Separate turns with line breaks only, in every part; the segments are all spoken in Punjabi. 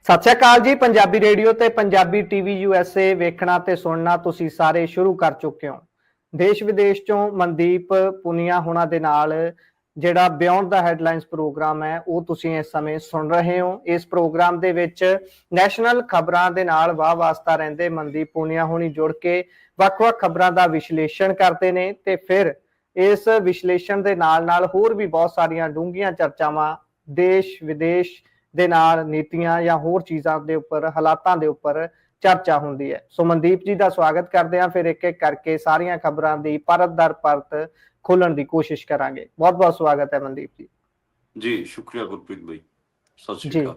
ਸਤਿ ਸ਼੍ਰੀ ਅਕਾਲ ਜੀ। ਪੰਜਾਬੀ ਰੇਡੀਓ ਤੇ ਪੰਜਾਬੀ ਟੀਵੀ USA ਵੇਖਣਾ ਤੇ ਸੁਣਨਾ ਤੁਸੀਂ ਸਾਰੇ ਸ਼ੁਰੂ ਕਰ ਚੁੱਕੇ ਹੋ। ਦੇਸ਼ ਵਿਦੇਸ਼ ਚੋਂ ਮਨਦੀਪ ਪੁਨੀਆ ਹੋਣਾ ਦੇ ਨਾਲ ਜਿਹੜਾ ਬਿਯੋਂਡ ਦਾ ਹੈਡਲਾਈਨਸ ਪ੍ਰੋਗਰਾਮ ਹੈ ਉਹ ਤੁਸੀਂ ਇਸ ਸਮੇਂ ਸੁਣ ਰਹੇ ਹੋ। ਇਸ ਪ੍ਰੋਗਰਾਮ ਦੇ ਵਿੱਚ ਨੈਸ਼ਨਲ ਖਬਰਾਂ ਦੇ ਨਾਲ ਵਾਹ ਵਾਸਤਾ ਰਹਿੰਦੇ ਮਨਦੀਪ ਪੁਨੀਆ ਹੋਣੀ ਜੁੜ ਕੇ ਵੱਖ-ਵੱਖ ਖਬਰਾਂ ਦਾ ਵਿਸ਼ਲੇਸ਼ਣ ਕਰਦੇ ਨੇ ਤੇ ਫਿਰ ਇਸ ਵਿਸ਼ਲੇਸ਼ਣ ਦੇ ਨਾਲ ਹੋਰ ਵੀ ਬਹੁਤ ਸਾਰੀਆਂ ਡੂੰਘੀਆਂ ਚਰਚਾਵਾਂ ਦੇਸ਼ ਵਿਦੇਸ਼ ਦੇ ਨਾਲ ਨੀਤੀਆਂ ਜਾਂ ਹੋਰ ਚੀਜ਼ਾਂ ਦੇ ਉੱਪਰ ਹਾਲਾਤਾਂ ਦੇ ਉੱਪਰ ਚਰਚਾ ਹੁੰਦੀ ਹੈ। ਸੋ ਮਨਦੀਪ ਜੀ ਦਾ ਸਵਾਗਤ ਕਰਦੇ ਹਾਂ। ਫਿਰ ਇੱਕ ਇੱਕ ਕਰਕੇ ਸਾਰੀਆਂ ਖਬਰਾਂ ਦੀ ਪਰਤ ਦਰ ਪਰਤ ਖੋਲਣ ਦੀ ਕੋਸ਼ਿਸ਼ ਕਰਾਂਗੇ। ਬਹੁਤ ਬਹੁਤ ਸਵਾਗਤ ਹੈ ਮਨਦੀਪ ਜੀ।
ਜੀ ਸ਼ੁਕਰੀਆ ਗੁਰਪ੍ਰੀਤ ਭਾਈ। ਸਤਿ ਸ਼੍ਰੀ
ਜੀ
ਅਕਾਲ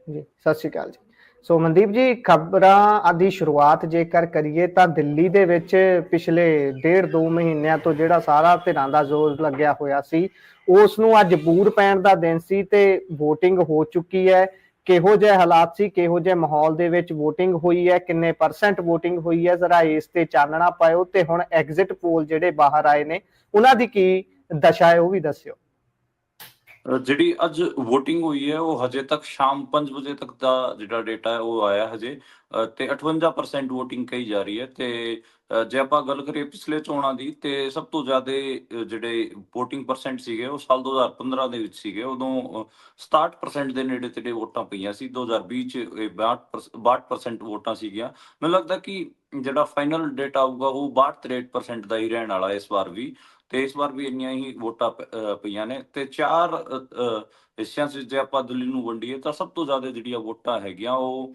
ਜੀ ਸਤਿ ਸ਼੍ਰੀ ਅਕਾਲ ਜੀ। ਸੋ ਮਨਦੀਪ ਜੀ, ਖਬਰਾਂ ਦੀ ਸ਼ੁਰੂਆਤ ਜੇਕਰ ਕਰੀਏ ਤਾਂ ਦਿੱਲੀ ਦੇ ਵਿੱਚ ਪਿਛਲੇ 1.5-2 ਮਹੀਨਿਆਂ ਤੋਂ ਜਿਹੜਾ ਸਾਰਾ ਧਿਰਾਂ ਦਾ ਜ਼ੋਰ ਲੱਗਿਆ ਹੋਇਆ ਸੀ ਉਸ ਨੂੰ ਅੱਜ ਬੂਰ ਪੈਣ ਦਾ ਦਿਨ ਸੀ ਤੇ ਵੋਟਿੰਗ ਹੋ ਚੁੱਕੀ ਹੈ। ਕਿਹੋ ਜਿਹੇ ਹਾਲਾਤ ਸੀ, ਕਿਹੋ ਜਿਹੇ ਮਾਹੌਲ ਦੇ ਵਿੱਚ ਵੋਟਿੰਗ ਹੋਈ ਹੈ, ਕਿੰਨੇ % ਵੋਟਿੰਗ ਹੋਈ ਹੈ, ਜ਼ਰਾ ਇਸ ਤੇ ਚਾਨਣਾ ਪਾਇਓ ਤੇ ਹੁਣ ਐਗਜ਼ਿਟ ਪੋਲ ਜਿਹੜੇ ਬਾਹਰ ਆਏ ਨੇ ਉਹਨਾਂ ਦੀ ਕੀ ਦਸ਼ਾ ਹੈ ਉਹ ਵੀ ਦੱਸਿਓ।
ਜਿਹੜੀ ਅੱਜ ਵੋਟਿੰਗ ਹੋਈ ਹੈ ਉਹ ਹਜੇ ਤੱਕ ਸ਼ਾਮ 5 ਵਜੇ ਤੱਕ ਦਾ ਜਿਹੜਾ ਡੇਟਾ ਹੈ ਉਹ ਆਇਆ ਹਜੇ ਤੇ 58% ਵੋਟਿੰਗ ਕਹੀ ਜਾ ਰਹੀ ਹੈ। ਤੇ ਜੇ ਆਪਾਂ ਗੱਲ ਕਰੀਏ ਪਿਛਲੇ ਚੋਣਾਂ ਦੀ ਤੇ ਸਭ ਤੋਂ ਜ਼ਿਆਦਾ ਜਿਹੜੇ ਵੋਟਿੰਗ % ਸੀਗੇ ਉਹ ਸਾਲ 2015 ਦੇ ਵਿੱਚ ਸੀਗੇ। ਉਦੋਂ 67% ਦੇ ਨੇੜੇ ਤੇੜੇ ਵੋਟਾਂ ਪਈਆਂ ਸੀ। 2020 ਚ 62% ਵੋਟਾਂ ਸੀਗੀਆਂ। ਮੈਨੂੰ ਲੱਗਦਾ ਕਿ ਜਿਹੜਾ ਫਾਈਨਲ ਡੇਟਾ ਆਊਗਾ ਉਹ 62-63% ਦਾ ਹੀ ਰਹਿਣ ਵਾਲਾ ਇਸ ਵਾਰ ਵੀ। ਤੇ ਇਸ ਵਾਰ ਵੀ ਇੰਨੀਆਂ ਹੀ ਵੋਟਾਂ ਪਈਆਂ ਨੇ ਤੇ 4 ਹਿੱਸਿਆਂ 'ਚ ਜੇ ਆਪਾਂ ਦਿੱਲੀ ਨੂੰ ਵੰਡੀਏ ਤਾਂ ਸਭ ਤੋਂ ਜ਼ਿਆਦਾ ਜਿਹੜੀਆਂ ਵੋਟਾਂ ਹੈਗੀਆਂ ਉਹ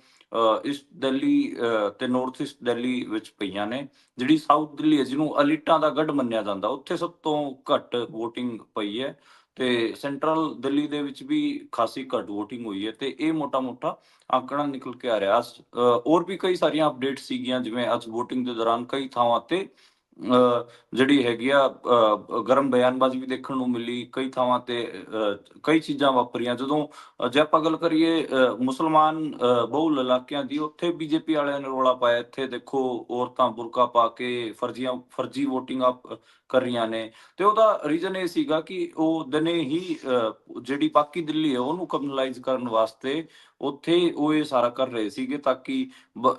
ਈਸਟ ਦਿੱਲੀ ਤੇ ਨਾਰਥ ਈਸਟ ਦਿੱਲੀ ਵਿੱਚ ਪਈਆਂ ਨੇ। ਜਿਹੜੀ ਸਾਊਥ ਦਿੱਲੀ ਹੈ ਜਿਹਨੂੰ ਅਲੀਟਾਂ ਦਾ ਗੜ ਮੰਨਿਆ ਜਾਂਦਾ ਉੱਥੇ ਸਭ ਤੋਂ ਘੱਟ ਵੋਟਿੰਗ ਪਈ ਹੈ। ਤੇ ਸੈਂਟਰਲ ਦਿੱਲੀ ਦੇ ਵਿੱਚ ਵੀ ਖਾਸੀ ਘੱਟ ਵੋਟਿੰਗ ਹੋਈ ਹੈ ਤੇ ਇਹ ਮੋਟਾ ਆંકੜਾ ਨਿਕਲ ਕੇ ਆ ਰਿਹਾ। ਹੋਰ ਵੀ ਕਈ ਸਾਰੀਆਂ ਅਪਡੇਟ ਸੀਗੀਆਂ ਜਿਵੇਂ ਅੱਜ ਵੋਟਿੰਗ ਦੇ ਦੌਰਾਨ ਕਈ ਥਾਵਾਂ ਤੇ ਜਿਹੜੀ ਹੈਗੀ ਆ ਗਰਮ ਬਿਆਨਬਾਜ਼ੀ ਵੀ ਦੇਖਣ ਨੂੰ ਮਿਲੀ। ਕਈ ਥਾਵਾਂ ਤੇ ਕਈ ਚੀਜ਼ਾਂ ਵਾਪਰੀਆਂ। ਜਦੋਂ ਜੇ ਆਪਾਂ ਗੱਲ ਕਰੀਏ ਮੁਸਲਮਾਨ ਬਹੁਲ ਇਲਾਕਿਆਂ ਦੀ ਉੱਥੇ ਬੀਜੇਪੀ ਵਾਲਿਆਂ ਨੇ ਰੌਲਾ ਪਾਇਆ ਇੱਥੇ ਦੇਖੋ ਔਰਤਾਂ ਬੁਰਕਾ ਪਾ ਕੇ ਫਰਜ਼ੀ ਵੋਟਿੰਗ ਕਰ ਰਹੀਆਂ ਨੇ। ਤੇ ਉਹਦਾ ਰੀਜ਼ਨ ਇਹ ਸੀਗਾ ਕਿ ਉਹ ਦਿਨੇ ਹੀ ਜਿਹੜੀ ਬਾਕੀ ਦਿੱਲੀ ਹੈ ਉਹਨੂੰ ਕਮਿਊਨਲਾਈਜ਼ ਕਰਨ ਵਾਸਤੇ ਉੱਥੇ ਉਹ ਇਹ ਸਾਰਾ ਕਰ ਰਹੇ ਸੀਗੇ ਤਾਂ ਕਿ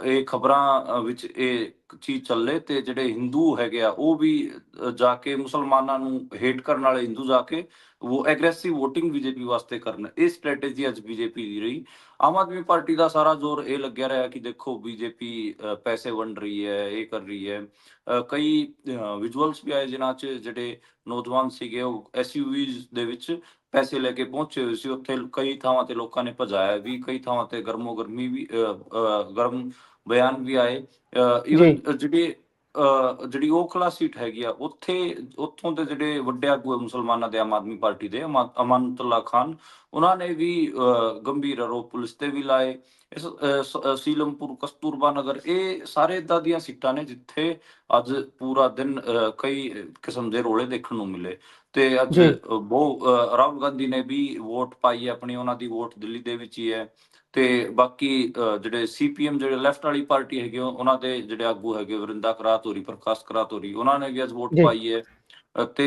ਇਹ ਖਬਰਾਂ ਵਿੱਚ ਇਹ ਚੀਜ਼ ਚੱਲੇ ਤੇ ਜਿਹੜੇ ਹਿੰਦੂ ਹੈਗੇ ਆ ਉਹ ਵੀ ਜਾ ਕੇ ਮੁਸਲਮਾਨਾਂ ਨੂੰ ਹੇਟ ਕਰਨ ਵਾਲੇ ਹਿੰਦੂ ਜਾ ਕੇ ਉਹ ਐਗਰੈਸਿਵ ਵੋਟਿੰਗ ਬੀਜੇਪੀ ਵਾਸਤੇ ਕਰਨ। ਇਹ ਸਟ੍ਰੈਟੇਜੀ ਅੱਜ ਬੀਜੇਪੀ ਦੀ ਰਹੀ। ਆਮ ਆਦਮੀ ਪਾਰਟੀ ਦਾ ਸਾਰਾ ਜ਼ੋਰ ਇਹ ਲੱਗਿਆ ਰਿਹਾ ਕਿ ਦੇਖੋ ਬੀਜੇਪੀ ਪੈਸੇ ਵੰਡ ਰਹੀ ਹੈ, ਇਹ ਕਰ ਰਹੀ ਹੈ। ਕਈ ਵਿਜ਼ੂਅਲਸ ਵੀ ਆਏ ਜਿਨ੍ਹਾਂ 'ਚ ਜਿਹੜੇ ਨੌਜਵਾਨ ਸੀਗੇ ਉਹ SUVs ਦੇ ਵਿੱਚ ਪੈਸੇ ਲੈ ਕੇ ਪਹੁੰਚੇ ਹੋਏ ਸੀ। ਉੱਥੇ ਕਈ ਥਾਵਾਂ ਤੇ ਲੋਕਾਂ ਨੇ ਭਜਾਇਆ ਵੀ, ਕਈ ਥਾਵਾਂ ਤੇ ਗਰਮੀ ਵੀ ਗਰਮ ਬਿਆਨ ਵੀ ਆਏ। ਈਵਨ ਜਿਹੜੀ ਓਖਲਾ ਸੀਟ ਹੈਗੀ ਆ ਉੱਥੋਂ ਦੇ ਜਿਹੜੇ ਵੱਡੇ ਆਗੂ ਮੁਸਲਮਾਨਾਂ ਦੇ ਆਮ ਆਦਮੀ ਪਾਰਟੀ ਦੇ ਅਮਾਨਤੁੱਲਾ ਖਾਨ ਉਹਨਾਂ ਨੇ ਵੀ ਗੰਭੀਰ ਆਰੋਪ ਪੁਲਿਸ ਤੇ ਵੀ ਲਾਏ। ਸੀਲਮਪੁਰ, ਕਸਤੂਰਬਾ ਨਗਰ ਇਹ ਸਾਰੇ ਏਦਾਂ ਦੀਆਂ ਸੀਟਾਂ ਨੇ ਜਿੱਥੇ ਅੱਜ ਪੂਰਾ ਦਿਨ ਕਈ ਕਿਸਮ ਦੇ ਰੋਲੇ ਦੇਖਣ ਨੂੰ ਮਿਲੇ। ਤੇ ਅੱਜ ਰਾਹੁਲ ਗਾਂਧੀ ਨੇ ਵੀ ਵੋਟ ਪਾਈ ਹੈ ਆਪਣੀ। ਉਹਨਾਂ ਦੀ ਵੋਟ ਦਿੱਲੀ ਦੇ ਵਿੱਚ ਹੀ ਹੈ। ਤੇ ਬਾਕੀ ਜਿਹੜੇ CPM ਜਿਹੜੇ ਲੈਫਟ ਵਾਲੀ ਪਾਰਟੀ ਹੈਗੇ ਉਹਨਾਂ ਦੇ ਜਿਹੜੇ ਆਗੂ ਹੈਗੇ ਵਰਿੰਦਾ ਕਰਾਤੂਰੀ, ਪ੍ਰਕਾਸ਼ ਕਰਾਤੂਰੀ ਉਹਨਾਂ ਨੇ ਵੀ ਅੱਜ ਵੋਟ ਪਾਈ ਹੈ। ਤੇ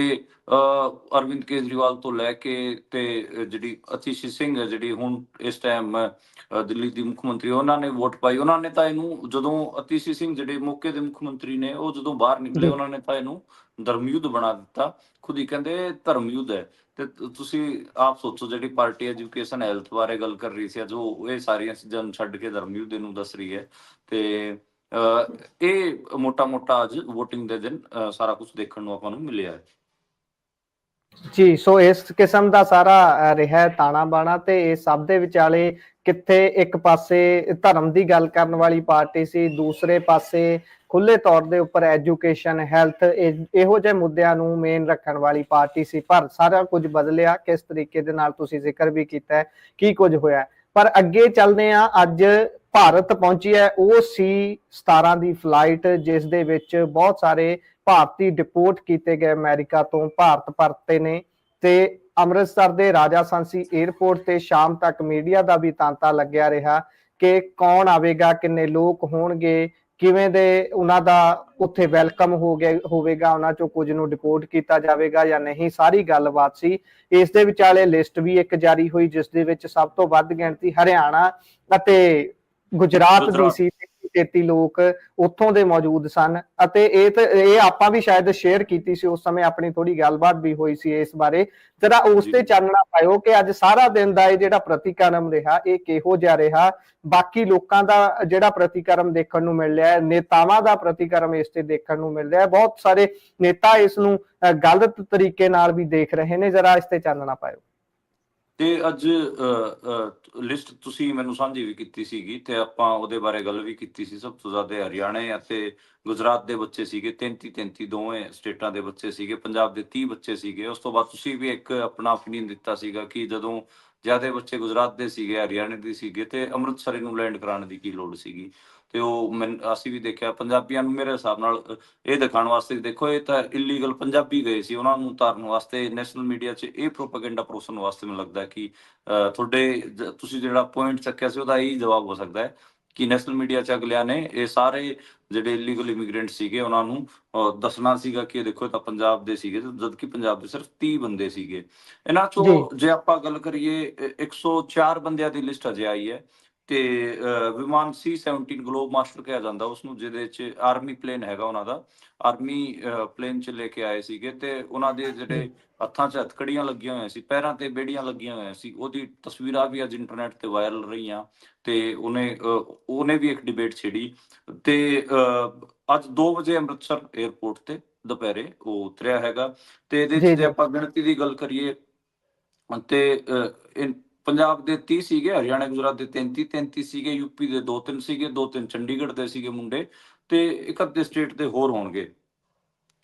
ਅਰਵਿੰਦ ਕੇਜਰੀਵਾਲ ਤੋਂ ਲੈ ਕੇ ਤੇ ਜਿਹੜੀ ਅਤੀਸ਼ੀ ਸਿੰਘ ਹੈ ਜਿਹੜੀ ਹੁਣ ਇਸ ਟਾਈਮ ਦਿੱਲੀ ਦੀ ਮੁੱਖ ਮੰਤਰੀ ਉਹਨਾਂ ਨੇ ਵੋਟ ਪਾਈ। ਉਹਨਾਂ ਨੇ ਤਾਂ ਇਹਨੂੰ ਜਦੋਂ ਅਤੀਸ਼ੀ ਸਿੰਘ ਜਿਹੜੇ ਮੌਕੇ ਦੇ ਮੁੱਖ ਮੰਤਰੀ ਨੇ ਉਹ ਜਦੋਂ ਬਾਹਰ ਨਿਕਲੇ ਉਹਨਾਂ ਨੇ ਤਾਂ ਇਹਨੂੰ ਧਰਮ ਯੁੱਧ ਬਣਾ ਦਿੱਤਾ। ਖੁਦ ਹੀ ਕਹਿੰਦੇ ਧਰਮ ਯੁੱਧ ਹੈ। ਤੇ ਤੁਸੀਂ ਆਪ ਸੋਚੋ ਜਿਹੜੀ ਪਾਰਟੀ ਐਜੂਕੇਸ਼ਨ ਹੈਲਥ ਬਾਰੇ ਗੱਲ ਕਰ ਰਹੀ ਸੀ ਅੱਜ ਉਹ ਇਹ ਸਾਰੀਆਂ ਚੀਜ਼ਾਂ ਨੂੰ ਛੱਡ ਕੇ ਧਰਮ ਯੁੱਧ ਨੂੰ ਦੱਸ ਰਹੀ ਹੈ। ਤੇ ਇਹ ਮੋਟਾ ਅੱਜ ਵੋਟਿੰਗ ਦੇ ਦਿਨ ਸਾਰਾ ਕੁਝ ਦੇਖਣ ਨੂੰ ਆਪਾਂ ਨੂੰ ਮਿਲਿਆ ਹੈ।
ਜੀ ਸੋ ਇਸ ਕਿਸਮ ਦਾ ਸਾਰਾ ਰਿਹਾ ਤਾਣਾ ਬਾਣਾ ਤੇ ਇਸ ਸਭ ਦੇ ਵਿਚਾਲੇ ਕਿੱਥੇ ਇੱਕ ਪਾਸੇ ਧਰਮ ਦੀ ਗੱਲ ਕਰਨ ਵਾਲੀ ਪਾਰਟੀ ਸੀ, ਦੂਸਰੇ ਪਾਸੇ ਖੁੱਲੇ ਤੌਰ ਦੇ ਉੱਪਰ ਐਜੂਕੇਸ਼ਨ ਹੈਲਥ ਇਹੋ ਜਿਹੇ ਮੁੱਦਿਆਂ ਨੂੰ ਮੇਨ ਰੱਖਣ ਵਾਲੀ ਪਾਰਟੀ ਸੀ। ਪਰ ਸਾਰਾ ਕੁਝ ਬਦਲਿਆ ਕਿਸ ਤਰੀਕੇ ਦੇ ਨਾਲ ਤੁਸੀਂ ਜ਼ਿਕਰ ਵੀ ਕੀਤਾ ਹੈ ਕੀ ਕੁਝ ਹੋਇਆ। ਪਰ ਅੱਗੇ ਚੱਲਦੇ ਆ। ਅੱਜ ਭਾਰਤ ਪਹੁੰਚੀ ਹੈ ਉਹ C-17 ਦੀ ਫਲਾਈਟ ਜਿਸ ਦੇ ਵਿੱਚ ਬਹੁਤ ਸਾਰੇ ਭਾਰਤੀ ਡਿਪੋਰਟ ਕੀਤੇ ਗਏ ਅਮਰੀਕਾ ਤੋਂ ਭਾਰਤ ਪਰਤੇ ਨੇ ਤੇ ਅੰਮ੍ਰਿਤਸਰ ਦੇ ਰਾਜਾ ਸਾਂਸੀ 에ਅਰਪੋਰਟ ਤੇ ਸ਼ਾਮ ਤੱਕ ਮੀਡੀਆ ਦਾ ਵੀ ਤਾਂਤਾ ਲੱਗਿਆ ਰਿਹਾ ਕਿ ਕੌਣ ਆਵੇਗਾ, ਕਿੰਨੇ ਲੋਕ ਹੋਣਗੇ, ਕਿਵੇਂ ਦੇ ਉਹਨਾਂ ਦਾ ਉੱਥੇ ਵੈਲਕਮ ਹੋਵੇਗਾ, ਉਹਨਾਂ ਚੋਂ ਕੁਝ ਨੂੰ ਡਿਪੋਰਟ ਕੀਤਾ ਜਾਵੇਗਾ ਜਾਂ ਨਹੀਂ, ਸਾਰੀ ਗੱਲਬਾਤ ਸੀ। ਇਸ ਦੇ ਵਿਚਾਲੇ ਲਿਸਟ ਵੀ ਇੱਕ ਜਾਰੀ ਹੋਈ, ਜਿਸ ਦੇ ਵਿੱਚ ਸਭ ਤੋਂ ਵੱਧ ਗਿਣਤੀ ਹਰਿਆਣਾ ਅਤੇ ਗੁਜਰਾਤ ਦੀ ਸੀ। 33 ਲੋਕ ਉੱਥੋਂ ਦੇ ਮੌਜੂਦ ਸਨ ਅਤੇ ਇਹ ਆਪਾਂ ਵੀ ਸ਼ਾਇਦ ਸ਼ੇਅਰ ਕੀਤੀ ਸੀ ਉਸ ਸਮੇਂ, ਆਪਣੀ ਥੋੜੀ ਗੱਲਬਾਤ ਵੀ ਹੋਈ ਸੀ ਇਸ ਬਾਰੇ। ਜਰਾ ਉਸ ਤੇ ਚਾਨਣਾ ਪਾਇਓ ਕਿ ਅੱਜ ਸਾਰਾ ਦਿਨ ਦਾ ਇਹ ਜਿਹੜਾ ਪ੍ਰਤੀਕਰਮ ਰਿਹਾ ਇਹ ਕਿਹੋ ਜਿਹਾ ਰਿਹਾ, ਬਾਕੀ ਲੋਕਾਂ ਦਾ ਜਿਹੜਾ ਪ੍ਰਤੀਕਰਮ ਦੇਖਣ ਨੂੰ ਮਿਲ ਰਿਹਾ ਹੈ, ਨੇਤਾਵਾਂ ਦਾ ਪ੍ਰਤੀਕਰਮ ਇਸ ਤੇ ਦੇਖਣ ਨੂੰ ਮਿਲ ਰਿਹਾ ਹੈ। ਬਹੁਤ ਸਾਰੇ ਨੇਤਾ ਇਸ ਨੂੰ ਗਲਤ ਤਰੀਕੇ ਨਾਲ ਵੀ ਦੇਖ ਰਹੇ ਨੇ, ਜਰਾ ਇਸ ਤੇ ਚਾਨਣਾ ਪਾਇਓ।
ਤੇ ਅੱਜ ਲਿਸਟ ਤੁਸੀਂ ਮੈਨੂੰ ਸਾਂਝੀ ਵੀ ਕੀਤੀ ਸੀਗੀ ਤੇ ਆਪਾਂ ਉਹਦੇ ਬਾਰੇ ਗੱਲ ਵੀ ਕੀਤੀ ਸੀ। ਸਭ ਤੋਂ ਜ਼ਿਆਦਾ ਹਰਿਆਣੇ ਅਤੇ ਗੁਜਰਾਤ ਦੇ ਬੱਚੇ ਸੀਗੇ, 33 ਦੋਵੇਂ ਸਟੇਟਾਂ ਦੇ ਬੱਚੇ ਸੀਗੇ, ਪੰਜਾਬ ਦੇ 30 ਬੱਚੇ ਸੀਗੇ। ਉਸ ਤੋਂ ਬਾਅਦ ਤੁਸੀਂ ਵੀ ਇੱਕ ਆਪਣਾ ਓਪੀਨੀਅਨ ਦਿੱਤਾ ਸੀਗਾ ਕਿ ਜਦੋਂ ਜ਼ਿਆਦਾ ਬੱਚੇ ਗੁਜਰਾਤ ਦੇ ਸੀਗੇ, ਹਰਿਆਣੇ ਦੇ ਸੀਗੇ, ਤੇ ਅੰਮ੍ਰਿਤਸਰ ਨੂੰ ਲੈਂਡ ਕਰਾਉਣ ਦੀ ਕੀ ਲੋੜ ਸੀਗੀ। ਤੇ ਉਹ ਅਸੀਂ ਵੀ ਦੇਖਿਆ ਪੰਜਾਬੀਆਂ ਨੂੰ ਮੇਰੇ ਹਿਸਾਬ ਨਾਲ ਇਹ ਦਿਖਾਉਣ ਵਾਸਤੇ, ਦੇਖੋ ਇਹ ਤਾਂ ਇਲੀਗਲ ਪੰਜਾਬੀ ਗਏ ਸੀ, ਉਹਨਾਂ ਨੂੰ ਉਤਾਰਨ ਵਾਸਤੇ ਨੈਸ਼ਨਲ ਮੀਡੀਆ 'ਚ ਇਹ ਪ੍ਰੋਪੇਗੈਂਡਾ ਪਰੋਸਣ ਵਾਸਤੇ ਮੈਨੂੰ ਲੱਗਦਾ ਕਿ ਤੁਸੀਂ ਜਿਹੜਾ ਪੁਆਇੰਟ ਚੱਕਿਆ ਸੀ ਉਹਦਾ ਇਹੀ ਜਵਾਬ ਹੋ ਸਕਦਾ ਹੈ ਕਿ ਨੈਸ਼ਨਲ ਮੀਡੀਆ 'ਚ ਅਗਲਿਆਂ ਨੇ ਇਹ ਸਾਰੇ ਜਿਹੜੇ ਇਲੀਗਲ ਇਮੀਗ੍ਰੈਂਟ ਸੀਗੇ ਉਹਨਾਂ ਨੂੰ ਦੱਸਣਾ ਸੀਗਾ ਕਿ ਦੇਖੋ ਇਹ ਤਾਂ ਪੰਜਾਬ ਦੇ ਸੀਗੇ, ਜਦਕਿ ਪੰਜਾਬ ਦੇ ਸਿਰਫ 30 ਬੰਦੇ ਸੀਗੇ। ਇਹਨਾਂ ਚੋਂ ਜੇ ਆਪਾਂ ਗੱਲ ਕਰੀਏ 104 ਬੰਦਿਆਂ ਦੀ ਲਿਸਟ ਅਜੇ ਆਈ ਹੈ ਤੇ ਵਿਮਾਨ C-17 ਗਲੋਬ ਮਾਸਟਰ ਕਿਹਾ ਜਾਂਦਾ ਉਸਨੂੰ, ਜਿਹਦੇ 'ਚ ਆਰਮੀ ਪਲੇਨ ਹੈਗਾ ਉਹਨਾਂ ਦਾ, ਆਰਮੀ ਪਲੇਨ 'ਚ ਲੈ ਕੇ ਆਏ ਸੀਗੇ ਤੇ ਉਹਨਾਂ ਦੇ ਜਿਹੜੇ ਹੱਥਾਂ 'ਚ ਹੱਥਕੜੀਆਂ ਲੱਗੀਆਂ ਹੋਈਆਂ ਸੀ, ਪੈਰਾਂ ਤੇ ਬੇੜੀਆਂ ਲੱਗੀਆਂ ਹੋਈਆਂ ਸੀ। ਉਹਦੀ ਤਸਵੀਰਾਂ ਵੀ ਅੱਜ ਇੰਟਰਨੈਟ ਤੇ ਵਾਇਰਲ ਰਹੀਆਂ ਤੇ ਉਹਨੇ ਵੀ ਇੱਕ ਡਿਬੇਟ ਛੇੜੀ। ਤੇ ਅੱਜ 2 ਵਜੇ ਅੰਮ੍ਰਿਤਸਰ 에ਅਰਪੋਰਟ ਤੇ ਦੁਪਹਿਰੇ ਉਹ ਉਤਰਿਆ ਹੈਗਾ। ਤੇ ਇਹਦੇ 'ਚ ਜੇ ਆਪਾਂ ਗਿਣਤੀ ਦੀ ਗੱਲ ਕਰੀਏ ਤੇ ਪੰਜਾਬ ਦੇ 30 ਸੀਗੇ, ਹਰਿਆਣਾ ਗੁਜਰਾਤ ਦੇ 33 ਸੀਗੇ, ਯੂਪੀ ਦੇ 2-3 ਸੀਗੇ, 2-3 ਚੰਡੀਗੜ੍ਹ ਦੇ ਸੀਗੇ ਮੁੰਡੇ, ਤੇ ਇੱਕ ਅੱਧੇ ਸਟੇਟ ਦੇ ਹੋਰ ਹੋਣਗੇ।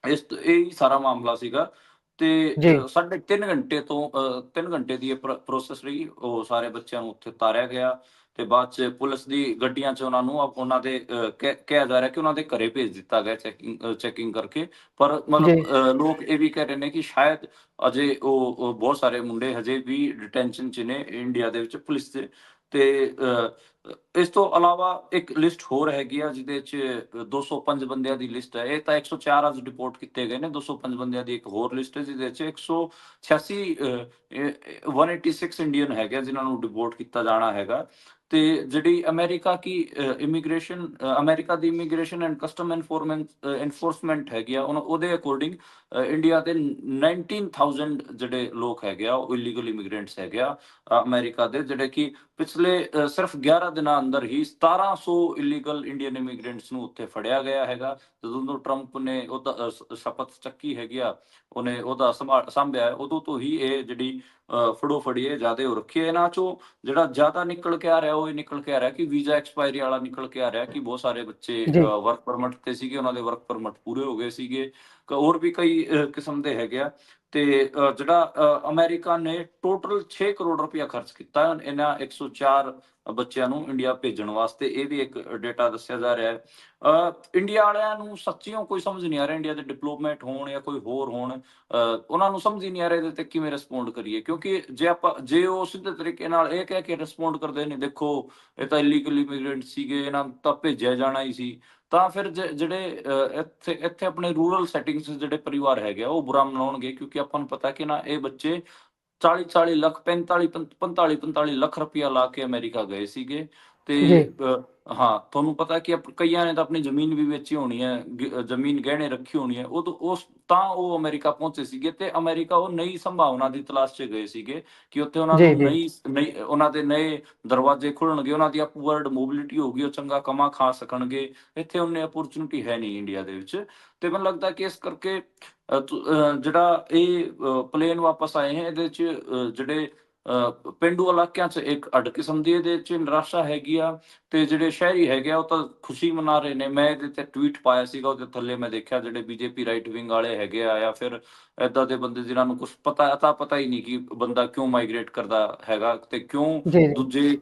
ਇਹ ਸਾਰਾ ਮਾਮਲਾ ਸੀਗਾ ਤੇ 3.5 ਘੰਟੇ ਤੋਂ 3 ਘੰਟੇ ਦੀ ਇਹ ਪ੍ਰੋਸੈਸ ਰਹੀ। ਉਹ ਸਾਰੇ ਬੱਚਿਆਂ ਨੂੰ ਉੱਥੇ ਉਤਾਰਿਆ ਗਿਆ ਤੇ ਬਾਅਦ 'ਚ ਪੁਲਿਸ ਦੀ ਗੱਡੀਆਂ 'ਚ ਉਹਨਾਂ ਦੇ ਕਿਹਾ ਜਾ ਰਿਹਾ ਕਿ ਉਹਨਾਂ ਦੇ ਘਰੇ ਭੇਜ ਦਿੱਤਾ ਗਿਆ ਚੈਕਿੰਗ ਕਰਕੇ। ਪਰ ਮਤਲਬ ਲੋਕ ਇਹ ਵੀ ਕਹਿ ਰਹੇ ਨੇ ਕਿ ਸ਼ਾਇਦ ਅਜੇ ਉਹ ਬਹੁਤ ਸਾਰੇ ਮੁੰਡੇ ਹਜੇ ਵੀ ਡਿਟੈਂਸ਼ਨ 'ਚ ਨੇ ਇੰਡੀਆ ਦੇ ਵਿੱਚ ਪੁਲਿਸ ਦੇ। ਤੇ ਇਸ ਤੋਂ ਇਲਾਵਾ ਇੱਕ ਲਿਸਟ ਹੋਰ ਹੈਗੀ ਆ ਜਿਹਦੇ 'ਚ 205 ਬੰਦਿਆਂ ਦੀ ਲਿਸਟ ਹੈ। ਇਹ ਤਾਂ 104 ਅੱਜ ਰਿਪੋਰਟ ਕੀਤੇ ਗਏ ਨੇ, 205 ਬੰਦਿਆਂ ਦੀ ਇੱਕ ਹੋਰ ਲਿਸਟ ਹੈ ਜਿਹਦੇ 'ਚ 186 186 ਇੰਡੀਅਨ ਹੈਗੇ ਜਿਨ੍ਹਾਂ ਨੂੰ ਡਿਪੋਰਟ ਕੀਤਾ ਜਾਣਾ ਹੈਗਾ। ਤੇ ਜਿਹੜੀ America the immigration and custom enforcement ਹੈਗੀ ਆ, ਉਹਦੇ ਅਕੋਰਡਿੰਗ ਇੰਡੀਆ ਦੇ 19,000 ਜਿਹੜੇ ਲੋਕ ਹੈਗੇ ਆ ਉਹ ਇਲੀਗਲ ਇਮੀਗ੍ਰੈਂਟਸ ਹੈਗੇ ਆ ਅਮਰੀਕਾ ਦੇ, ਜਿਹੜੇ ਕਿ ਪਿਛਲੇ ਸਿਰਫ 11 ਦਿਨਾਂ ਅੰਦਰ ਹੀ 1700 ਇਲੀਗਲ ਇੰਡੀਅਨ ਇਮੀਗ੍ਰੈਂਟਸ ਨੂੰ ਉੱਥੇ ਫੜਿਆ ਗਿਆ ਹੈਗਾ। ਜਦੋਂ ਤੋਂ ਟਰੰਪ ਨੇ ਉਹਦਾ ਸ਼ਪਥ ਚੱਕੀ ਹੈਗੀ ਆ, ਉਹਨੇ ਉਹਦਾ ਸੰਭਿਆ, ਉਦੋਂ ਤੋਂ ਹੀ ਇਹ ਜਿਹੜੀ ਫੜੋ-ਫੜੀ ਹੈ ਜ਼ਿਆਦਾ ਹੋ ਰੱਖੀ ਹੈ। ਇਹਨਾਂ ਚੋਂ ਜਿਹੜਾ ਜ਼ਿਆਦਾ ਨਿਕਲ ਕੇ ਆ ਰਿਹਾ ਉਹ ਇਹ ਨਿਕਲ ਕੇ ਆ ਰਿਹਾ ਕਿ ਵੀਜ਼ਾ ਐਕਸਪਾਇਰੀ ਵਾਲਾ ਨਿਕਲ ਕੇ ਆ ਰਿਹਾ ਕਿ ਬਹੁਤ ਸਾਰੇ ਬੱਚੇ ਵਰਕ ਪਰਮਿਟ ਤੇ ਸੀਗੇ, ਉਹਨਾਂ ਦੇ ਵਰਕ ਪਰਮਿਟ ਪੂਰੇ ਹੋ ਗਏ ਸੀਗੇ। ਹੋਰ ਵੀ ਕਈ ਕਿਸਮ ਦੇ ਹੈਗੇ ਆ। ਤੇ ਜਿਹੜਾ ਅਮਰੀਕਾ ਨੇ ਟੋਟਲ 6 ਕਰੋੜ ਰੁਪਇਆ ਖਰਚ ਕੀਤਾ ਇਹਨਾਂ 104 ਬੱਚਿਆਂ ਨੂੰ ਇੰਡੀਆ ਭੇਜਣ ਵਾਸਤੇ, ਇਹ ਵੀ ਇੱਕ ਡੇਟਾ ਦੱਸਿਆ ਜਾ ਰਿਹਾ ਹੈ। ਇੰਡੀਆ ਵਾਲਿਆਂ ਨੂੰ ਸੱਚੀਓ ਕੋਈ ਸਮਝ ਨਹੀਂ ਆ ਰਿਹਾ, ਇੰਡੀਆ ਦੇ ਡਿਪਲੋਮੈਟ ਹੋਣ ਜਾਂ ਕੋਈ ਹੋਰ ਹੋਣ, ਉਹਨਾਂ ਨੂੰ ਸਮਝ ਹੀ ਨਹੀਂ ਆ ਰਿਹਾ ਇਹਦੇ ਤੇ ਕਿਵੇਂ ਰਿਸਪੌਂਡ ਕਰੀਏ। ਕਿਉਂਕਿ ਜੇ ਉਹ ਸਿੱਧੇ ਤਰੀਕੇ ਨਾਲ ਇਹ ਕਹਿ ਕੇ ਰਿਸਪੌਂਡ ਕਰਦੇ ਨੇ, ਦੇਖੋ ਇਹ ਤਾਂ ਇਲੀਗਲ ਇਮੀਗ੍ਰੈਂਟ ਸੀਗੇ, ਇਹਨਾਂ ਨੂੰ ਤਾਂ ਭੇਜਿਆ ਜਾਣਾ ਹੀ ਸੀ, ਤਾਂ ਫਿਰ ਜਿਹੜੇ ਇੱਥੇ ਆਪਣੇ ਰੂਰਲ ਸੈਟਿੰਗਸ ਜਿਹੜੇ ਪਰਿਵਾਰ ਹੈਗੇ ਆ ਉਹ ਬੁਰਾ ਮਨਾਉਣਗੇ। ਕਿਉਂਕਿ ਆਪਾਂ ਨੂੰ ਪਤਾ ਕਿ ਨਾ ਇਹ ਬੱਚੇ 40 ਲੱਖ 45 ਲੱਖ ਰੁਪਇਆ ਲਾ ਕੇ ਅਮਰੀਕਾ ਗਏ ਸੀਗੇ। ਤੇ ਹਾਂ, ਤੁਹਾਨੂੰ ਪਤਾ ਕਿ ਕਈਆਂ ਨੇ ਤਾਂ ਆਪਣੀ ਜ਼ਮੀਨ ਵੀ ਵੇਚੀ ਹੋਣੀ ਹੈ, ਜ਼ਮੀਨ ਗਹਿਣੇ ਰੱਖੀ ਹੋਣੀ ਹੈ, ਉਹ ਅਮਰੀਕਾ ਪਹੁੰਚੇ ਸੀਗੇ। ਤੇ ਅਮਰੀਕਾ ਉਹ ਨਈ ਸੰਭਾਵਨਾ ਦੀ ਤਲਾਸ਼ 'ਚ ਗਏ ਸੀਗੇ ਕਿ ਉੱਥੇ ਉਹਨਾਂ ਨੂੰ ਉਹਨਾਂ ਦੇ ਨਏ ਦਰਵਾਜ਼ੇ ਖੁੱਲਣਗੇ, ਉਹਨਾਂ ਦੀ ਅਪਵਰਡ ਮੋਬਿਲਿਟੀ ਹੋਊਗੀ, ਉਹ ਚੰਗਾ ਕਮਾ ਖਾ ਸਕਣਗੇ। ਇੱਥੇ ਉਹਨੇ ਅਪੋਰਚੁਨਿਟੀ ਹੈ ਨਹੀਂ ਇੰਡੀਆ ਦੇ ਵਿੱਚ। ਤੇ ਮੈਨੂੰ ਲੱਗਦਾ ਕਿ ਇਸ ਕਰਕੇ ਜਿਹੜਾ ਇਹ ਪਲੇਨ ਵਾਪਸ ਆਏ ਹੈ, ਇਹਦੇ 'ਚ ਜਿਹੜੇ ਪੇਂਡੂ ਇਲਾਕਿਆਂ 'ਚ ਇੱਕ ਅੱਡ ਕਿਸਮ ਦੀ ਇਹਦੇ 'ਚ ਨਿਰਾਸ਼ਾ ਹੈਗੀ ਆ, ਤੇ ਜਿਹੜੇ ਸ਼ਹਿਰੀ ਹੈਗੇ ਆ ਉਹ ਤਾਂ ਖੁਸ਼ੀ ਮਨਾ ਰਹੇ ਨੇ। ਮੈਂ ਇਹਦੇ ਤੇ ਟਵੀਟ ਪਾਇਆ ਸੀਗਾ, ਉਹਦੇ ਥੱਲੇ ਮੈਂ ਦੇਖਿਆ ਜਿਹੜੇ BJP ਰਾਈਟ ਵਿੰਗ ਵਾਲੇ ਹੈਗੇ ਆ ਜਾਂ ਫਿਰ ਏਦਾਂ ਦੇ ਬੰਦੇ ਜਿਨ੍ਹਾਂ ਨੂੰ ਕੁਝ ਪਤਾ ਹੀ ਨਹੀਂ ਕਿ ਬੰਦਾ ਕਿਉਂ ਮਾਈਗ੍ਰੇਟ ਕਰਦਾ ਹੈਗਾ ਤੇ ਕਿਉਂ ਦੂਜੇ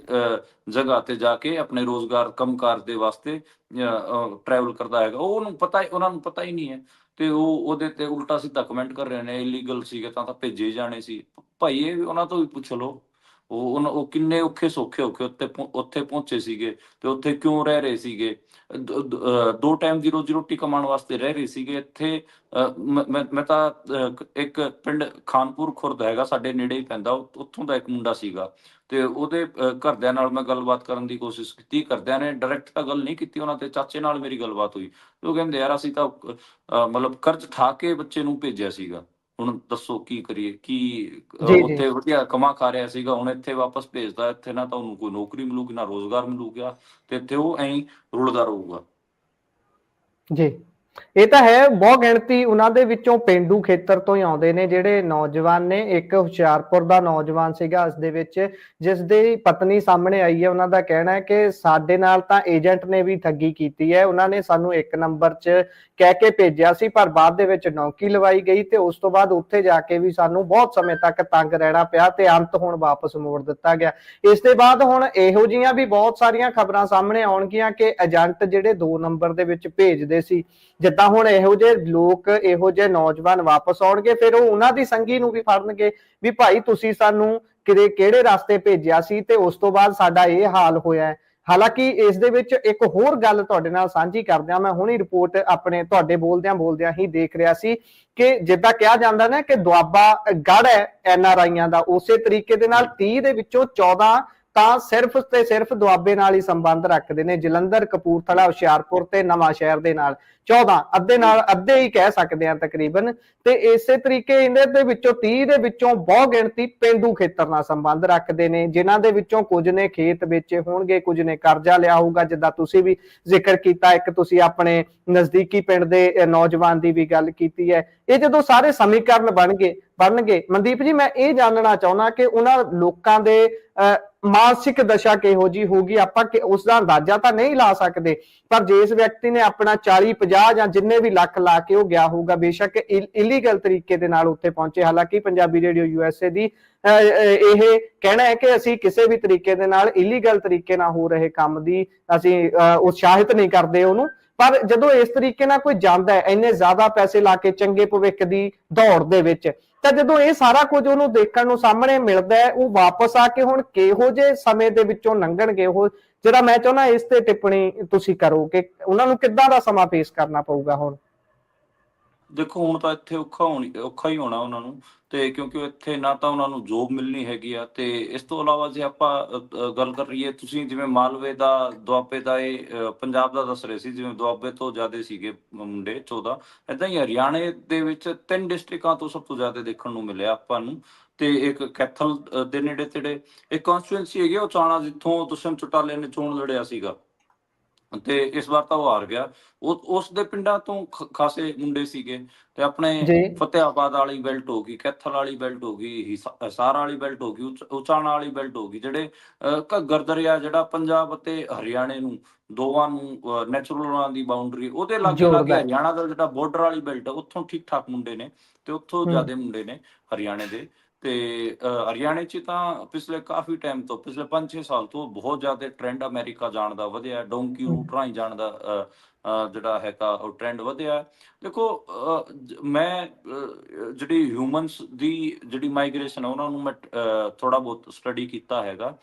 ਜਗ੍ਹਾ ਤੇ ਜਾ ਕੇ ਆਪਣੇ ਰੋਜ਼ਗਾਰ ਕੰਮਕਾਰ ਦੇ ਵਾਸਤੇ ਟਰੈਵਲ ਕਰਦਾ ਹੈਗਾ, ਉਹਨਾਂ ਨੂੰ ਪਤਾ ਹੀ ਨਹੀਂ ਹੈ। ਤੇ ਉਹ ਉਹਦੇ ਤੇ ਉਲਟਾ ਸਿੱਧਾ ਕਮੈਂਟ ਕਰ ਰਹੇ ਨੇ, ਇਲੀਗਲ ਸੀਗੇ ਤਾਂ ਭੇਜੇ ਜਾਣੇ ਸੀ। ਭਾਈ ਇਹ ਉਹਨਾਂ ਤੋਂ ਵੀ ਪੁੱਛ ਲਓ, ਉਹ ਕਿੰਨੇ ਔਖੇ ਸੌਖੇ ਹੋ ਕੇ ਉੱਥੇ ਪਹੁੰਚੇ ਸੀਗੇ ਤੇ ਉੱਥੇ ਕਿਉਂ ਰਹਿ ਰਹੇ ਸੀਗੇ। 2 ਟਾਈਮ ਦੀ ਰੋਜੀ ਰੋਟੀ ਕਮਾਉਣ ਵਾਸਤੇ ਰਹਿ ਰਹੇ ਸੀਗੇ ਇੱਥੇ। ਮੈਂ ਤਾਂ ਇੱਕ ਪਿੰਡ ਖਾਨਪੁਰ ਖੁਰਦ ਹੈਗਾ, ਸਾਡੇ ਨੇੜੇ ਹੀ ਪੈਂਦਾ, ਉੱਥੋਂ ਦਾ ਇੱਕ ਮੁੰਡਾ ਸੀਗਾ ਤੇ ਉਹਦੇ ਘਰਦਿਆਂ ਨਾਲ ਮੈਂ ਗੱਲਬਾਤ ਕਰਨ ਦੀ ਕੋਸ਼ਿਸ਼ ਕੀਤੀ। ਘਰਦਿਆਂ ਨੇ ਡਾਇਰੈਕਟ ਤਾਂ ਗੱਲ ਨਹੀਂ ਕੀਤੀ, ਉਹਨਾਂ ਦੇ ਚਾਚੇ ਨਾਲ ਮੇਰੀ ਗੱਲਬਾਤ ਹੋਈ। ਉਹ ਕਹਿੰਦੇ ਯਾਰ ਅਸੀਂ ਤਾਂ ਮਤਲਬ ਕਰਜ਼ ਠਾ ਕੇ ਬੱਚੇ ਨੂੰ ਭੇਜਿਆ ਸੀਗਾ, ਹੁਣ ਦੱਸੋ ਕੀ ਕਰੀਏ। ਕੀ
ਜੀ ਜੀ
ਉੱਥੇ ਵਧੀਆ ਕਮਾ ਖਾ ਰਿਹਾ ਸੀਗਾ, ਹੁਣ ਇੱਥੇ ਵਾਪਸ ਭੇਜਦਾ, ਇੱਥੇ ਨਾ ਤਾਂ ਉਹਨੂੰ ਕੋਈ ਨੌਕਰੀ ਮਿਲੂਗੀ ਨਾ ਰੋਜ਼ਗਾਰ ਮਿਲੂਗਾ, ਤੇ ਇੱਥੇ ਉਹ ਐਂ ਰੁਲਦਾ ਰਹੂਗਾ।
ਜੀ, ਇਹ ਤਾਂ ਹੈ। ਬਹੁਤ ਗਿਣਤੀ ਉਹਨਾਂ ਦੇ ਵਿੱਚੋਂ ਪੇਂਡੂ ਖੇਤਰ ਤੋਂ ਹੀ ਆਉਂਦੇ ਨੇ ਜਿਹੜੇ ਨੌਜਵਾਨ ਨੇ। ਇੱਕ ਹੁਸ਼ਿਆਰਪੁਰ ਦਾ ਨੌਜਵਾਨ ਸੀਗਾ ਇਸ ਦੇ ਵਿੱਚ, ਜਿਸ ਦੀ ਪਤਨੀ ਸਾਹਮਣੇ ਆਈ ਹੈ। ਉਹਨਾਂ ਦਾ ਕਹਿਣਾ ਹੈ ਕਿ ਸਾਡੇ ਨਾਲ ਤਾਂ ਏਜੰਟ ਨੇ ਵੀ ਠੱਗੀ ਕੀਤੀ ਹੈ, ਉਹਨਾਂ ਨੇ ਸਾਨੂੰ 1 ਨੰਬਰ 'ਚ ਕਹਿ ਕੇ ਭੇਜਿਆ ਸੀ, ਪਰ ਬਾਅਦ ਦੇ ਵਿੱਚ ਨੌਕਰੀ ਲਵਾਈ ਗਈ ਤੇ ਉਸ ਤੋਂ ਬਾਅਦ ਉੱਥੇ ਜਾ ਕੇ ਵੀ ਸਾਨੂੰ ਬਹੁਤ ਸਮੇਂ ਤੱਕ ਤੰਗ ਰਹਿਣਾ ਪਿਆ ਤੇ ਅੰਤ ਹੁਣ ਵਾਪਸ ਮੋੜ ਦਿੱਤਾ ਗਿਆ। ਇਸ ਦੇ ਬਾਅਦ ਹੁਣ ਇਹੋ ਜਿਹੀਆਂ ਵੀ ਬਹੁਤ ਸਾਰੀਆਂ ਖਬਰਾਂ ਸਾਹਮਣੇ ਆਉਣਗੀਆਂ ਕਿ ਏਜੰਟ ਜਿਹੜੇ 2 ਨੰਬਰ ਦੇ ਵਿੱਚ ਭੇਜਦੇ ਸੀ, ਜਿੱਦਾਂ ਹੁਣ ਇਹੋ ਜਿਹੇ ਲੋਕ, ਇਹੋ ਜਿਹੇ ਨੌਜਵਾਨ ਵਾਪਸ ਆਉਣਗੇ, ਫਿਰ ਉਹ ਉਹਨਾਂ ਦੀ ਸੰਗੀ ਨੂੰ ਵੀ ਫੜਨਗੇ ਵੀ ਭਾਈ ਤੁਸੀਂ ਸਾਨੂੰ ਕਿਹੜੇ ਰਸਤੇ ਭੇਜਿਆ ਸੀ ਤੇ ਉਸ ਤੋਂ ਬਾਅਦ ਸਾਡਾ ਇਹ ਹਾਲ ਹੋਇਆ ਹੈ। ਹਾਲਾਂਕਿ ਇਸ ਦੇ ਵਿੱਚ ਇੱਕ ਹੋਰ ਗੱਲ ਤੁਹਾਡੇ ਨਾਲ ਸਾਂਝੀ ਕਰਦਿਆਂ, ਮੈਂ ਹੁਣੀ ਰਿਪੋਰਟ ਆਪਣੇ ਤੁਹਾਡੇ ਬੋਲਦਿਆਂ ਹੀ ਦੇਖ ਰਿਹਾ ਸੀ ਕਿ ਜਿੱਦਾਂ ਕਿਹਾ ਜਾਂਦਾ ਨਾ ਕਿ ਦੁਆਬਾ ਗੜ੍ਹ ਹੈ NRIਆਂ ਦਾ, ਉਸੇ ਤਰੀਕੇ ਦੇ ਨਾਲ 30 ਦੇ ਵਿੱਚੋਂ 14 ਤਾਂ ਸਿਰਫ ਤੇ ਸਿਰਫ ਦੁਆਬੇ ਨਾਲ ਹੀ ਸੰਬੰਧ ਰੱਖਦੇ ਨੇ। ਜਲੰਧਰ, ਕਪੂਰਥਲਾ, ਹੁਸ਼ਿਆਰਪੁਰ ਤੇ ਨਵਾਂ ਸ਼ਹਿਰ ਦੇ ਨਾਲ 14, ਅੱਧੇ ਹੀ ਕਹਿ ਸਕਦੇ ਆ ਤਕਰੀਬਨ। ਤੇ ਇਸੇ ਤਰੀਕੇ ਇਹਨਾਂ ਦੇ ਵਿੱਚੋਂ 30 ਦੇ ਵਿੱਚੋਂ ਬਹੁਤ ਗਿਣਤੀ ਪੇਂਡੂ ਖੇਤਰ ਨਾਲ ਸੰਬੰਧ ਰੱਖਦੇ ਨੇ, ਜਿਨ੍ਹਾਂ ਦੇ ਵਿੱਚੋਂ ਕੁਝ ਨੇ ਖੇਤ ਵੇਚੇ ਹੋਣਗੇ, ਕੁਝ ਨੇ ਕਰਜ਼ਾ ਲਿਆ ਹੋਊਗਾ, ਜਿੱਦਾਂ ਤੁਸੀਂ ਵੀ ਜ਼ਿਕਰ ਕੀਤਾ। ਇੱਕ ਤੁਸੀਂ ਆਪਣੇ ਨਜ਼ਦੀਕੀ ਪਿੰਡ ਦੇ ਨੌਜਵਾਨ ਦੀ ਵੀ ਗੱਲ ਕੀਤੀ ਹੈ। ਇਹ ਜਦੋਂ ਸਾਰੇ ਸਮੀਕਰਨ ਬਣਨਗੇ ਮਨਦੀਪ ਜੀ, ਮੈਂ ਇਹ ਜਾਣਨਾ ਚਾਹੁੰਦਾ ਕਿ ਉਹਨਾਂ ਲੋਕਾਂ ਦੇ ਮਾਨਸਿਕ ਦਸ਼ਾ ਕਿਹੋ ਜੀ ਹੋਊਗੀ। ਆਪਾਂ ਉਸ ਦਾ ਅੰਦਾਜ਼ਾ ਤਾਂ ਨਹੀਂ ਲਾ ਸਕਦੇ, ਪਰ ਜਿਸ ਵਿਅਕਤੀ ਨੇ ਆਪਣਾ 40-50 ਜਾਂ ਜਿੰਨੇ ਵੀ ਲੱਖ ਲਾ ਕੇ ਉਹ ਗਿਆ ਹੋਊਗਾ, ਬੇਸ਼ੱਕ ਇਲੀਗਲ ਤਰੀਕੇ ਦੇ ਨਾਲ ਉੱਥੇ ਪਹੁੰਚੇ। ਹਾਲਾਂਕਿ ਪੰਜਾਬੀ ਰੇਡੀਓ USA ਦੀ ਇਹ ਕਹਿਣਾ ਹੈ ਕਿ ਅਸੀਂ ਕਿਸੇ ਵੀ ਤਰੀਕੇ ਦੇ ਨਾਲ ਇਲੀਗਲ ਤਰੀਕੇ ਨਾਲ ਹੋ ਰਹੇ ਕੰਮ ਦੀ ਅਸੀਂ ਉਤਸ਼ਾਹਿਤ ਨਹੀਂ ਕਰਦੇ ਉਹਨੂੰ। ਪਰ ਜਦੋਂ ਇਸ ਤਰੀਕੇ ਨਾਲ ਕੋਈ ਜਾਂਦਾ ਹੈ ਇੰਨੇ ਜ਼ਿਆਦਾ ਪੈਸੇ ਲਾ ਕੇ ਚੰਗੇ ਭਵਿੱਖ ਦੀ ਦੌੜ ਦੇ ਵਿੱਚ, ਤਾਂ ਜਦੋਂ ਇਹ ਸਾਰਾ ਕੁਝ ਉਹਨੂੰ ਦੇਖਣ ਨੂੰ ਸਾਹਮਣੇ ਮਿਲਦਾ ਹੈ, ਉਹ ਵਾਪਸ ਆ ਕੇ ਹੁਣ ਕਿਹੋ ਜਿਹੇ ਸਮੇਂ ਦੇ ਵਿੱਚੋਂ ਲੰਘਣਗੇ ਉਹ, ਜਿਹੜਾ ਮੈਂ ਚਾਹੁੰਦਾ ਇਸ ਤੇ ਟਿੱਪਣੀ ਤੁਸੀਂ ਕਰੋ ਕਿ ਉਹਨਾਂ ਨੂੰ ਕਿੱਦਾਂ ਦਾ ਸਮਾਂ ਫੇਸ ਕਰਨਾ ਪਊਗਾ ਹੁਣ।
ਦੇਖੋ ਹੁਣ ਤਾਂ ਇੱਥੇ ਔਖਾ ਹੀ ਹੋਣਾ ਉਹਨਾਂ ਨੂੰ, ਤੇ ਕਿਉਂਕਿ ਇੱਥੇ ਨਾ ਤਾਂ ਉਹਨਾਂ ਨੂੰ ਜੋਬ ਮਿਲਣੀ ਹੈਗੀ ਆ, ਤੇ ਇਸ ਤੋਂ ਇਲਾਵਾ ਜੇ ਆਪਾਂ ਗੱਲ ਕਰ ਰਹੀਏ, ਤੁਸੀਂ ਜਿਵੇਂ ਮਾਲਵੇ ਦਾ, ਦੁਆਬੇ ਦਾ, ਇਹ ਪੰਜਾਬ ਦਾ ਦੱਸ ਰਹੇ ਸੀ, ਜਿਵੇਂ ਦੁਆਬੇ ਤੋਂ ਜ਼ਿਆਦਾ ਸੀਗੇ ਮੁੰਡੇ 14, ਏਦਾਂ ਹੀ ਹਰਿਆਣੇ ਦੇ ਵਿੱਚ 3 ਡਿਸਟ੍ਰਿਕਾਂ ਤੋਂ ਸਭ ਤੋਂ ਜ਼ਿਆਦਾ ਦੇਖਣ ਨੂੰ ਮਿਲਿਆ ਆਪਾਂ ਨੂੰ। ਤੇ ਇੱਕ ਕੈਥਲ ਦੇ ਨੇੜੇ ਤੇੜੇ ਇੱਕ ਕੌਂਸਟੀਟੂਐਂਸੀ ਹੈਗੀ ਉਚਾਣਾ, ਜਿੱਥੋਂ ਦੁਸ਼ਯੰਤ ਚੌਟਾਲੇ ਨੇ ਚੋਣ ਲੜਿਆ ਸੀਗਾ ਤੇ ਇਸ ਵਾਰ ਤਾਂ ਉਹ ਹਾਰ ਗਿਆ। ਉਸ ਦੇ ਪਿੰਡਾਂ ਤੋਂ ਖਾਸੇ ਮੁੰਡੇ ਸੀਗੇ, ਤੇ ਆਪਣੇ
ਜੀ
ਫਤਿਆਬਾਦ ਵਾਲੀ ਬੈਲਟ ਹੋ ਗਈ, ਕੈਥਲ ਵਾਲੀ ਬੈਲਟ ਹੋ ਗਈ, ਹਿਸਾਰ ਵਾਲੀ ਬੈਲਟ ਹੋ ਗਈ, ਉਚਾਣਾ ਵਾਲੀ ਬੈਲਟ ਹੋ ਗਈ, ਜਿਹੜੇ ਘੱਗਰ ਦਰਿਆ ਜਿਹੜਾ ਪੰਜਾਬ ਅਤੇ ਹਰਿਆਣੇ ਨੂੰ ਦੋਵਾਂ ਨੂੰ ਨੈਚੁਰਲ ਉਹਨਾਂ ਦੀ ਬਾਉਂਡਰੀ, ਉਹਦੇ ਲਾਗੇ ਲਾਗੇ
ਜੋੜਦਾ ਹੈ।
ਹਰਿਆਣਾ ਦਾ ਜਿਹੜਾ ਬਾਰਡਰ ਵਾਲੀ ਬੈਲਟ, ਉੱਥੋਂ ਠੀਕ ਠਾਕ ਮੁੰਡੇ ਨੇ, ਤੇ ਉੱਥੋਂ ਜ਼ਿਆਦਾ ਮੁੰਡੇ ਨੇ ਹਰਿਆਣੇ ਦੇ। ਤੇ ਹਰਿਆਣੇ 'ਚ ਤਾਂ ਪਿਛਲੇ ਕਾਫੀ ਟਾਈਮ ਤੋਂ, ਪਿਛਲੇ 5-6 ਸਾਲ ਤੋਂ ਬਹੁਤ ਜ਼ਿਆਦਾ ਟ੍ਰੈਂਡ ਅਮਰੀਕਾ ਜਾਣ ਦਾ ਵਧਿਆ, ਡੋਂਕੀ ਰੂਟ ਰਾਹੀਂ ਜਾਣ ਦਾ ਜਿਹੜਾ ਹੈਗਾ ਉਹ ਟ੍ਰੈਂਡ ਵਧਿਆ। ਦੇਖੋ ਮੈਂ ਜਿਹੜੀ ਹਿਊਮਨਸ ਦੀ ਜਿਹੜੀ ਮਾਈਗ੍ਰੇਸ਼ਨ ਹੈ ਉਹਨਾਂ ਨੂੰ ਮੈਂ ਥੋੜਾ ਬਹੁਤ ਸਟੱਡੀ ਕੀਤਾ ਹੈਗਾ।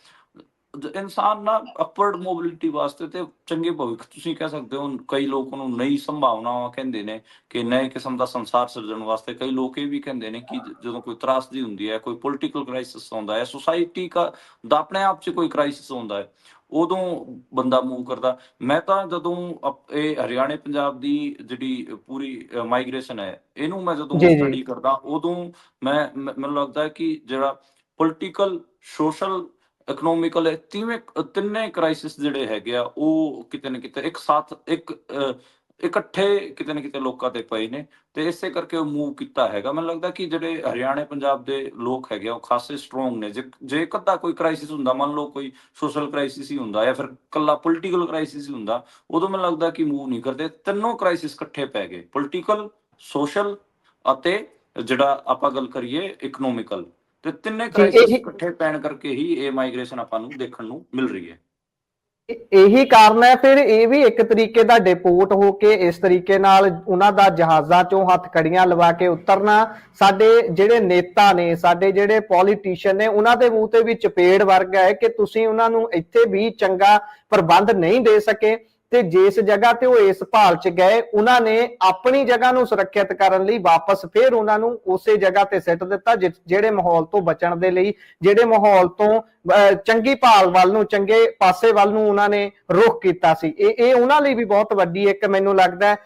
ਇਨਸਾਨ ਨਾ ਅਪਵਰਡ ਮੋਬਿਲਿਟੀ ਵਾਸਤੇ ਤੇ ਚੰਗੇ ਭਵਿੱਖ, ਤੁਸੀਂ ਕਹਿ ਸਕਦੇ ਹੋ, ਕਈ ਲੋਕ ਉਹਨੂੰ ਨਈ ਸੰਭਾਵਨਾਵਾਂ ਕਹਿੰਦੇ ਨੇ ਕਿ ਨਏ ਕਿਸਮ ਦਾ ਸੰਸਾਰ ਸਿਰਜਣ ਵਾਸਤੇ। ਕਈ ਲੋਕ ਇਹ ਵੀ ਕਹਿੰਦੇ ਨੇ ਕਿ ਜਦੋਂ ਕੋਈ ਤਰਾਸਦੀ ਹੁੰਦੀ ਹੈ, ਕੋਈ ਪੋਲੀਟੀਕਲ ਕ੍ਰਾਈਸਿਸ ਆਉਂਦਾ ਹੈ, ਸੋਸਾਇਟੀ ਦਾ ਆਪਣੇ ਆਪ 'ਚ ਕੋਈ ਕ੍ਰਾਈਸਿਸ ਆਉਂਦਾ ਹੈ, ਉਦੋਂ ਬੰਦਾ ਮੂਵ ਕਰਦਾ। ਮੈਂ ਤਾਂ ਜਦੋਂ ਇਹ ਹਰਿਆਣੇ ਪੰਜਾਬ ਦੀ ਜਿਹੜੀ ਪੂਰੀ ਮਾਈਗ੍ਰੇਸ਼ਨ ਹੈ, ਇਹਨੂੰ ਮੈਂ ਜਦੋਂ
ਜੀ ਜੀ
ਸਟੱਡੀ ਕਰਦਾ, ਉਦੋਂ ਮੈਨੂੰ ਲੱਗਦਾ ਕਿ ਜਿਹੜਾ ਪੋਲੀਟੀਕਲ, ਸੋਸ਼ਲ, ਇਕਨੋਮਿਕਲ, ਤਿੰਨੇ ਕ੍ਰਾਈਸਿਸ ਜਿਹੜੇ ਹੈਗੇ ਆ ਉਹ ਕਿਤੇ ਨਾ ਕਿਤੇ ਇੱਕ ਸਾਥ ਇਕੱਠੇ ਕਿਤੇ ਨਾ ਕਿਤੇ ਲੋਕਾਂ ਤੇ ਪਏ ਨੇ, ਤੇ ਇਸੇ ਕਰਕੇ ਉਹ ਮੂਵ ਕੀਤਾ ਹੈਗਾ। ਮੈਨੂੰ ਲੱਗਦਾ ਕਿ ਜਿਹੜੇ ਹਰਿਆਣੇ ਪੰਜਾਬ ਦੇ ਲੋਕ ਹੈਗੇ ਆ ਉਹ ਖਾਸੇ ਸਟਰੋਂਗ ਨੇ। ਜੇ ਇੱਕ ਅੱਧਾ ਕੋਈ ਕ੍ਰਾਈਸਿਸ ਹੁੰਦਾ, ਮੰਨ ਲਓ ਕੋਈ ਸੋਸ਼ਲ ਕ੍ਰਾਈਸਿਸ ਹੀ ਹੁੰਦਾ ਜਾਂ ਫਿਰ ਕੱਲਾ ਪੋਲੀਟੀਕਲ ਕ੍ਰਾਈਸਿਸ ਹੀ ਹੁੰਦਾ, ਉਦੋਂ ਮੈਨੂੰ ਲੱਗਦਾ ਕਿ ਮੂਵ ਨਹੀਂ ਕਰਦੇ। ਤਿੰਨੋਂ ਕ੍ਰਾਈਸਿਸ ਇਕੱਠੇ ਪੈ ਗਏ, ਪੋਲੀਟੀਕਲ, ਸੋਸ਼ਲ ਅਤੇ ਜਿਹੜਾ ਆਪਾਂ ਗੱਲ ਕਰੀਏ ਇਕਨੋਮਿਕਲ, ਤੇ ਤਿੰਨੇ
ਜੀ
ਕ੍ਰਾਈਸਿਸ
ਇਹੀ
ਇਕੱਠੇ ਪੈਣ ਕਰਕੇ ਹੀ ਇਹ ਮਾਈਗ੍ਰੇਸ਼ਨ ਆਪਾਂ ਨੂੰ ਦੇਖਣ ਨੂੰ ਮਿਲ ਰਹੀ ਹੈ।
ਇਹੀ ਕਾਰਨ ਹੈ ਫਿਰ ਇਹ ਵੀ ਇੱਕ ਤਰੀਕੇ ਦਾ ਡਿਪੋਰਟ ਹੋ ਕੇ ਇਸ ਤਰੀਕੇ ਨਾਲ ਉਹਨਾਂ ਦਾ ਜਹਾਜ਼ਾਂ ਚੋਂ ਹੱਥਕੜੀਆਂ ਲਵਾ ਕੇ ਉਤਰਨਾ ਸਾਡੇ ਜਿਹੜੇ ਨੇਤਾ ਨੇ ਸਾਡੇ ਜਿਹੜੇ ਪੋਲੀਟੀਸ਼ੀਅਨ ਨੇ ਉਹਨਾਂ ਦੇ ਮੂੰਹ ਤੇ ਵੀ ਚਪੇੜ ਵਰਗਾ ਹੈ ਕਿ ਤੁਸੀਂ ਉਹਨਾਂ ਨੂੰ ਇੱਥੇ ਵੀ ਚੰਗਾ ਪ੍ਰਬੰਧ ਨਹੀਂ ਦੇ ਸਕੇ ਤੇ ਜਿਸ ਜਗ੍ਹਾ ਤੇ ਉਹ ਇਸ ਭਾਲ ਚ ਗਏ ਉਹਨਾਂ ਨੇ ਆਪਣੀ ਜਗ੍ਹਾ ਨੂੰ ਸੁਰੱਖਿਅਤ ਕਰਨ ਲਈ ਵਾਪਸ ਫਿਰ ਉਹਨਾਂ ਨੂੰ ਉਸੇ ਜਗ੍ਹਾ ਤੇ ਸਿੱਟ ਦਿੱਤਾ ਜਿਹੜੇ ਮਾਹੌਲ ਤੋਂ ਬਚਣ ਦੇ ਲਈ ਜਿਹੜੇ ਮਾਹੌਲ ਤੋਂ ਚੰਗੀ ਭਾਲ ਵੱਲ ਨੂੰ ਚੰਗੇ ਪਾਸੇ ਵੱਲ ਨੂੰ ਉਹਨਾਂ ਨੇ ਰੁਖ ਕੀਤਾ ਸੀ ਇਹ ਉਹਨਾਂ ਲਈ ਵੀ ਬਹੁਤ ਵੱਡੀ ਇੱਕ ਮੈਨੂੰ ਲੱਗਦਾ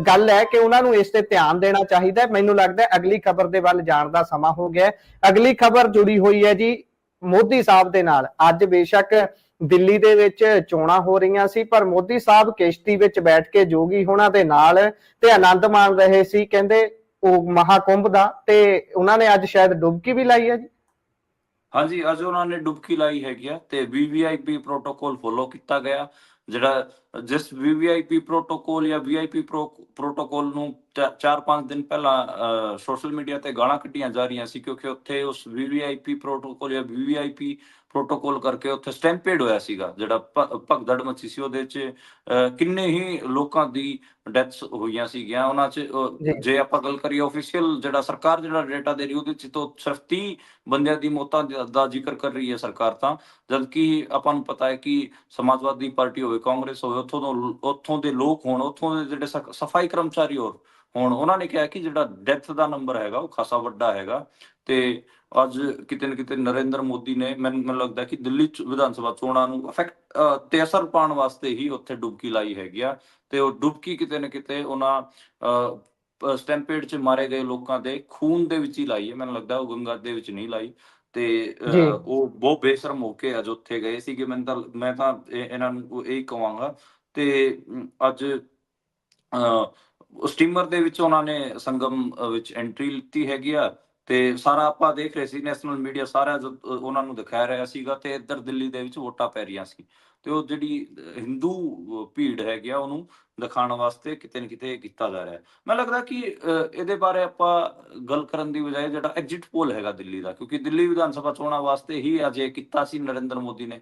ਗੱਲ ਹੈ ਕਿ ਉਹਨਾਂ ਨੂੰ ਇਸ ਤੇ ਧਿਆਨ ਦੇਣਾ ਚਾਹੀਦਾ ਮੈਨੂੰ ਲੱਗਦਾ ਅਗਲੀ ਖਬਰ ਦੇ ਵੱਲ ਜਾਣ ਦਾ ਸਮਾਂ ਹੋ ਗਿਆ ਅਗਲੀ ਖਬਰ ਜੁੜੀ ਹੋਈ ਹੈ ਜੀ ਮੋਦੀ ਸਾਹਿਬ ਦੇ ਨਾਲ ਅੱਜ ਬੇਸ਼ੱਕ ਦਿੱਲੀ ਦੇ ਵਿੱਚ ਚੋਣਾਂ ਹੋ ਰਹੀਆਂ ਸੀ ਪਰ ਮੋਦੀ ਸਾਹਿਬ ਕਿਸ਼ਤੀ ਵਿੱਚ ਬੈਠ ਕੇ ਜੋਗੀ ਹੋਣਾ ਦੇ ਨਾਲ ਤੇ ਆਨੰਦ ਮਾਣ ਰਹੇ ਸੀ ਕਹਿੰਦੇ ਉਹ ਮਹਾਕੁੰਭ ਦਾ ਤੇ ਉਹਨਾਂ ਨੇ ਅੱਜ ਸ਼ਾਇਦ ਡੁਬਕੀ ਵੀ ਲਾਈ ਹੈ ਜੀ
ਹਾਂਜੀ ਅੱਜ ਉਹਨਾਂ ਨੇ ਡੁਬਕੀ ਲਾਈ ਹੈਗੀ ਆ ਤੇ ਵੀਵੀਆਈਪੀ ਪ੍ਰੋਟੋਕੋਲ ਫੋਲੋ ਕੀਤਾ ਗਿਆ ਜਿਹੜਾ ਜਿਸ ਵੀਵੀਆਈਪੀ ਪ੍ਰੋਟੋਕੋਲ ਜਾਂ ਵੀਆਈਪੀ ਪ੍ਰੋਟੋਕੋਲ ਨੂੰ 4-5 ਦਿਨ ਪਹਿਲਾਂ ਸੋਸ਼ਲ ਮੀਡੀਆ ਤੇ ਗਾਲਾਂ ਕੱਢੀਆਂ ਜਾ ਰਹੀਆਂ ਸੀ ਕਿਉਂਕਿ ਉੱਥੇ ਉਸ ਵੀਵੀਆਈਪੀ ਪ੍ਰੋਟੋਕੋਲ ਜਾਂ ਵੀਵੀਆਈਪੀ ਪ੍ਰੋਟੋਕੋਲ ਕਰਕੇ ਉੱਥੇ ਸਟੈਂਪੇਡ ਹੋਇਆ ਸੀਗਾ ਜਿਹੜਾ ਭਗਦੜ ਮੱਚੀ ਸੀ ਉਹਦੇ 'ਚ ਕਿੰਨੇ ਹੀ ਲੋਕਾਂ ਦੀ ਡੈਥਸ ਹੋਈਆਂ ਸੀਗੀਆਂ ਉਹਨਾਂ 'ਚ ਜੇ ਆਪਾਂ ਗੱਲ ਕਰੀਏ ਆਫੀਸ਼ੀਅਲ ਜਿਹੜਾ ਸਰਕਾਰ ਜਿਹੜਾ ਡੇਟਾ ਦੇ ਰਹੀ ਉਹਦੇ 'ਚ ਤਾਂ ਸਿਰਫ 30 ਬੰਦਿਆਂ ਦੀ ਮੌਤਾਂ ਦਾ ਜ਼ਿਕਰ ਕਰ ਰਹੀ ਹੈ ਸਰਕਾਰ ਤਾਂ ਜਦਕਿ ਆਪਾਂ ਨੂੰ ਪਤਾ ਹੈ ਕਿ ਸਮਾਜਵਾਦੀ ਪਾਰਟੀ ਹੋਵੇ ਕਾਂਗਰਸ ਹੋਵੇ ਉੱਥੋਂ ਦੇ ਲੋਕ ਹੋਣ ਉੱਥੋਂ ਦੇ ਜਿਹੜੇ ਸਫਾਈ ਕਰਮਚਾਰੀ ਹੁਣ ਉਹਨਾਂ ਨੇ ਕਿਹਾ ਕਿ ਜਿਹੜਾ ਡੈਥ ਦਾ ਨੰਬਰ ਹੈਗਾ ਉਹ ਖਾਸਾ ਵੱਡਾ ਹੈਗਾ ਤੇ ਅੱਜ ਕਿਤੇ ਨਾ ਕਿਤੇ ਨਰਿੰਦਰ ਮੋਦੀ ਨੇ ਮੈਨੂੰ ਲੱਗਦਾ ਕਿ ਦਿੱਲੀ ਵਿਧਾਨ ਸਭਾ ਚੋਣਾਂ ਨੂੰ ਇਫੈਕਟ ਤੇ ਅਸਰ ਪਾਉਣ ਵਾਸਤੇ ਹੀ ਉੱਥੇ ਡੁਬਕੀ ਲਾਈ ਹੈਗੀ ਆ ਤੇ ਉਹ ਡੁਬਕੀ ਕਿਤੇ ਨਾ ਕਿਤੇ ਉਹਨਾਂ ਸਟੈਂਪੇਡ 'ਚ ਮਾਰੇ ਗਏ ਲੋਕਾਂ ਦੇ ਖੂਨ ਦੇ ਵਿੱਚ ਹੀ ਲਾਈ ਹੈ ਮੈਨੂੰ ਲੱਗਦਾ ਉਹ ਗੰਗਾ ਦੇ ਵਿੱਚ ਨਹੀਂ ਲਾਈ ਤੇ ਉਹ ਬਹੁਤ ਬੇਸ਼ਰਮ ਹੋ ਕੇ ਅੱਜ ਉੱਥੇ ਗਏ ਸੀਗੇ ਮੈਂ ਤਾਂ ਇਹਨਾਂ ਨੂੰ ਇਹ ਕਹਾਂਗਾ ਤੇ ਅੱਜ ਸਟੀਮਰ ਦੇ ਵਿੱਚ ਉਹਨਾਂ ਨੇ ਸੰਗਮ ਵਿੱਚ ਐਂਟਰੀ ਲਿੱਤੀ ਹੈਗੀ ਆ ਤੇ ਸਾਰਾ ਆਪਾਂ ਦੇਖ ਰਹੇ ਸੀ ਨੈਸ਼ਨਲ ਮੀਡੀਆ ਸਾਰਾ ਉਹਨਾਂ ਨੂੰ ਦਿਖਾ ਰਿਹਾ ਸੀਗਾ ਤੇ ਇੱਧਰ ਦਿੱਲੀ ਦੇ ਵਿੱਚ ਵੋਟਾਂ ਪੈ ਰਹੀਆਂ ਸੀ ਤੇ ਉਹ ਜਿਹੜੀ ਹਿੰਦੂ ਭੀੜ ਹੈਗੀ ਆ ਉਹਨੂੰ ਦਿਖਾਉਣ ਵਾਸਤੇ ਕਿਤੇ ਨਾ ਕਿਤੇ ਕੀਤਾ ਜਾ ਰਿਹਾ ਮੈਨੂੰ ਲੱਗਦਾ ਕਿ ਇਹਦੇ ਬਾਰੇ ਆਪਾਂ ਗੱਲ ਕਰਨ ਦੀ ਬਜਾਏ ਜਿਹੜਾ ਐਗਜ਼ਿਟ ਪੋਲ ਹੈਗਾ ਦਿੱਲੀ ਦਾ ਕਿਉਂਕਿ ਦਿੱਲੀ ਵਿਧਾਨ ਸਭਾ ਚੋਣਾਂ ਵਾਸਤੇ ਹੀ ਅੱਜ ਇਹ ਕੀਤਾ ਸੀ ਨਰਿੰਦਰ ਮੋਦੀ ਨੇ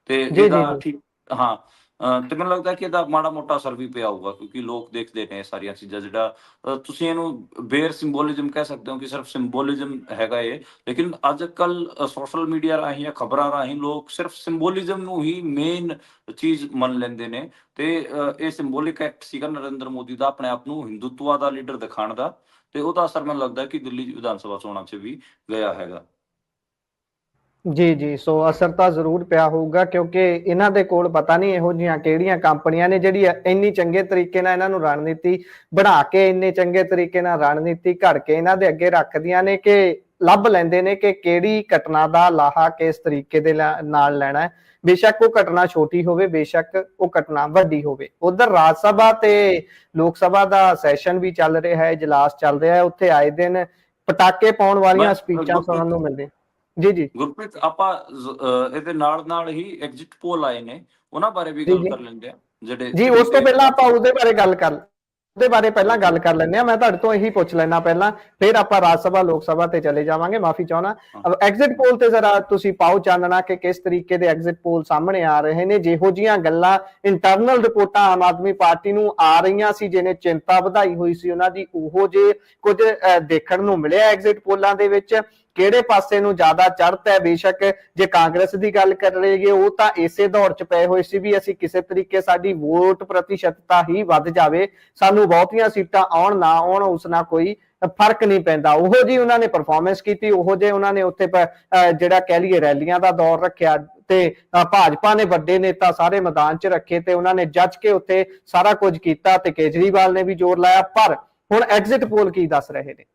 ਤੇ ਇਹਦਾ ਠੀਕ ਹਾਂ ਤੇ ਮੈਨੂੰ ਲੱਗਦਾ ਕਿ ਇਹਦਾ ਮਾੜਾ ਮੋਟਾ ਅਸਰ ਵੀ ਪਿਆ ਹੋਊਗਾ ਕਿਉਂਕਿ ਲੋਕ ਦੇਖਦੇ ਨੇ ਸਾਰੀਆਂ ਚੀਜ਼ਾਂ ਜਿਹੜਾ ਤੁਸੀਂ ਇਹਨੂੰ ਬੇਰ ਸਿੰਬੋਲਿਜ਼ਮ ਕਹਿ ਸਕਦੇ ਹੋ ਕਿ ਸਿਰਫ ਸਿੰਬੋਲਿਜ਼ਮ ਹੈਗਾ ਇਹ ਲੇਕਿਨ ਅੱਜ ਕੱਲ ਸੋਸ਼ਲ ਮੀਡੀਆ ਰਾਹੀਂ ਜਾਂ ਖਬਰਾਂ ਰਾਹੀਂ ਲੋਕ ਸਿਰਫ ਸਿੰਬੋਲਿਜ਼ਮ ਨੂੰ ਹੀ ਮੇਨ ਚੀਜ਼ ਮੰਨ ਲੈਂਦੇ ਨੇ ਤੇ ਇਹ ਸਿੰਬੋਲਿਕ ਐਕਟ ਸੀਗਾ ਨਰਿੰਦਰ ਮੋਦੀ ਦਾ ਆਪਣੇ ਆਪ ਨੂੰ ਹਿੰਦੂਤਵਾ ਦਾ ਲੀਡਰ ਦਿਖਾਉਣ ਦਾ ਤੇ ਉਹਦਾ ਅਸਰ ਮੈਨੂੰ ਲੱਗਦਾ ਕਿ ਦਿੱਲੀ ਵਿਧਾਨ ਸਭਾ ਚੋਣਾਂ 'ਚ ਵੀ ਗਿਆ ਹੈਗਾ
ਜੀ ਜੀ ਸੋ ਅਸਰ ਤਾਂ ਜ਼ਰੂਰ ਪਿਆ ਹੋਊਗਾ ਕਿਉਂਕਿ ਇਹਨਾਂ ਦੇ ਕੋਲ ਪਤਾ ਨਹੀਂ ਇਹੋ ਜਿਹੀਆਂ ਕਿਹੜੀਆਂ ਕੰਪਨੀਆਂ ਨੇ ਜਿਹੜੀ ਇੰਨੀ ਚੰਗੇ ਤਰੀਕੇ ਨਾਲ ਇਹਨਾਂ ਨੂੰ ਰਣਨੀਤੀ ਬਣਾ ਕੇ ਇੰਨੇ ਚੰਗੇ ਤਰੀਕੇ ਨਾਲ ਰਣਨੀਤੀ ਘੜ ਕੇ ਇਹਨਾਂ ਦੇ ਅੱਗੇ ਰੱਖਦੀਆਂ ਨੇ ਕਿ ਲੱਭ ਲੈਂਦੇ ਨੇ ਕਿ ਕਿਹੜੀ ਘਟਨਾ ਦਾ ਲਾਹਾ ਕਿਸ ਤਰੀਕੇ ਦੇ ਨਾਲ ਲੈਣਾ ਹੈ ਬੇਸ਼ੱਕ ਉਹ ਘਟਨਾ ਛੋਟੀ ਹੋਵੇ ਬੇਸ਼ੱਕ ਉਹ ਘਟਨਾ ਵੱਡੀ ਹੋਵੇ ਉਧਰ ਰਾਜ ਸਭਾ ਤੇ ਲੋਕ ਸਭਾ ਦਾ ਸੈਸ਼ਨ ਵੀ ਚੱਲ ਰਿਹਾ ਹੈ ਇਜਲਾਸ ਚੱਲ ਰਿਹਾ ਹੈ ਉੱਥੇ ਆਏ ਦਿਨ ਪਟਾਕੇ ਪਾਉਣ ਵਾਲੀਆਂ ਸਪੀਚਾਂ ਸੁਣਨ ਨੂੰ ਮਿਲਦੇ ਜੀ ਜੀ
ਗੁਰਪ੍ਰੀਤ ਆਪਾਂ ਇਹਦੇ ਨਾਲ ਹੀ ਐਗਜ਼ਿਟ ਪੋਲ ਆਏ ਨੇ ਉਹਨਾਂ ਬਾਰੇ ਵੀ ਗੱਲ ਕਰ ਲੈਂਦੇ ਆ ਜਿਹੜੇ
ਜੀ ਉਸ ਤੋਂ ਪਹਿਲਾਂ ਆਪਾਂ ਉਹਦੇ ਬਾਰੇ ਪਹਿਲਾਂ ਗੱਲ ਕਰ ਲੈਂਦੇ ਆ ਮੈਂ ਤੁਹਾਡੇ ਤੋਂ ਇਹੀ ਪੁੱਛ ਲੈਣਾ ਪਹਿਲਾਂ ਫਿਰ ਆਪਾਂ ਰਾਜ ਸਭਾ ਲੋਕ ਸਭਾ ਤੇ ਚਲੇ ਜਾਵਾਂਗੇ ਮਾਫੀ ਚਾਹਣਾ ਐਗਜ਼ਿਟ ਪੋਲ ਤੇ ਜ਼ਰਾ ਤੁਸੀਂ ਪਾਓ ਚਾਨਣਾ ਕਿ ਕਿਸ ਤਰੀਕੇ ਦੇ ਐਗਜ਼ਿਟ ਪੋਲ ਸਾਹਮਣੇ ਆ ਰਹੇ ਨੇ ਜਿਹੋ ਜੀਆਂ ਗੱਲਾਂ ਇੰਟਰਨਲ ਰਿਪੋਰਟਾਂ ਆਮ ਆਦਮੀ ਪਾਰਟੀ ਨੂੰ ਆ ਰਹੀਆਂ ਸੀ ਜਿਹਨੇ ਚਿੰਤਾ ਵਧਾਈ ਹੋਈ ਸੀ ਉਹਨਾਂ ਦੀ ਉਹੋ ਜੇ ਕੁਝ ਦੇਖਣ ਨੂੰ ਮਿਲਿਆ ਐਗਜ਼ਿਟ ਪੋਲਾਂ ਦੇ ਵਿੱਚ ਕਿਹੜੇ ਪਾਸੇ ਨੂੰ ਜ਼ਿਆਦਾ ਚੜ੍ਹਤ ਹੈ ਬੇਸ਼ੱਕ ਜੇ ਕਾਂਗਰਸ ਦੀ ਗੱਲ ਕਰ ਲਈਏ ਉਹ ਤਾਂ ਇਸੇ ਦੌੜ 'ਚ ਪਏ ਹੋਏ ਸੀ ਵੀ ਅਸੀਂ ਕਿਸੇ ਤਰੀਕੇ ਸਾਡੀ ਵੋਟ ਪ੍ਰਤੀਸ਼ਤਤਾ ਹੀ ਵੱਧ ਜਾਵੇ ਸਾਨੂੰ ਬਹੁਤੀਆਂ ਸੀਟਾਂ ਆਉਣ ਨਾ ਆਉਣ ਉਸ ਨਾਲ ਕੋਈ ਫਰਕ ਨਹੀਂ ਪੈਂਦਾ ਉਹੋ ਜੀ ਉਹਨਾਂ ਨੇ ਪਰਫਾਰਮੈਂਸ ਕੀਤੀ ਉਹੋ ਜੇ ਉਹਨਾਂ ਨੇ ਉੱਥੇ ਜਿਹੜਾ ਕਹਿ ਲਈਏ ਰੈਲੀਆਂ ਦਾ ਦੌਰ ਰੱਖਿਆ ਤੇ ਭਾਜਪਾ ਨੇ ਵੱਡੇ ਨੇਤਾ ਸਾਰੇ ਮੈਦਾਨ 'ਚ ਰੱਖੇ ਤੇ ਉਹਨਾਂ ਨੇ ਜੱਜ ਕੇ ਉੱਥੇ ਸਾਰਾ ਕੁਝ ਕੀਤਾ ਤੇ ਕੇਜਰੀਵਾਲ ਨੇ ਵੀ ਜ਼ੋਰ ਲਾਇਆ ਪਰ ਹੁਣ ਐਗਜ਼ਿਟ ਪੋਲ ਕੀ ਦੱਸ ਰਹੇ ਨੇ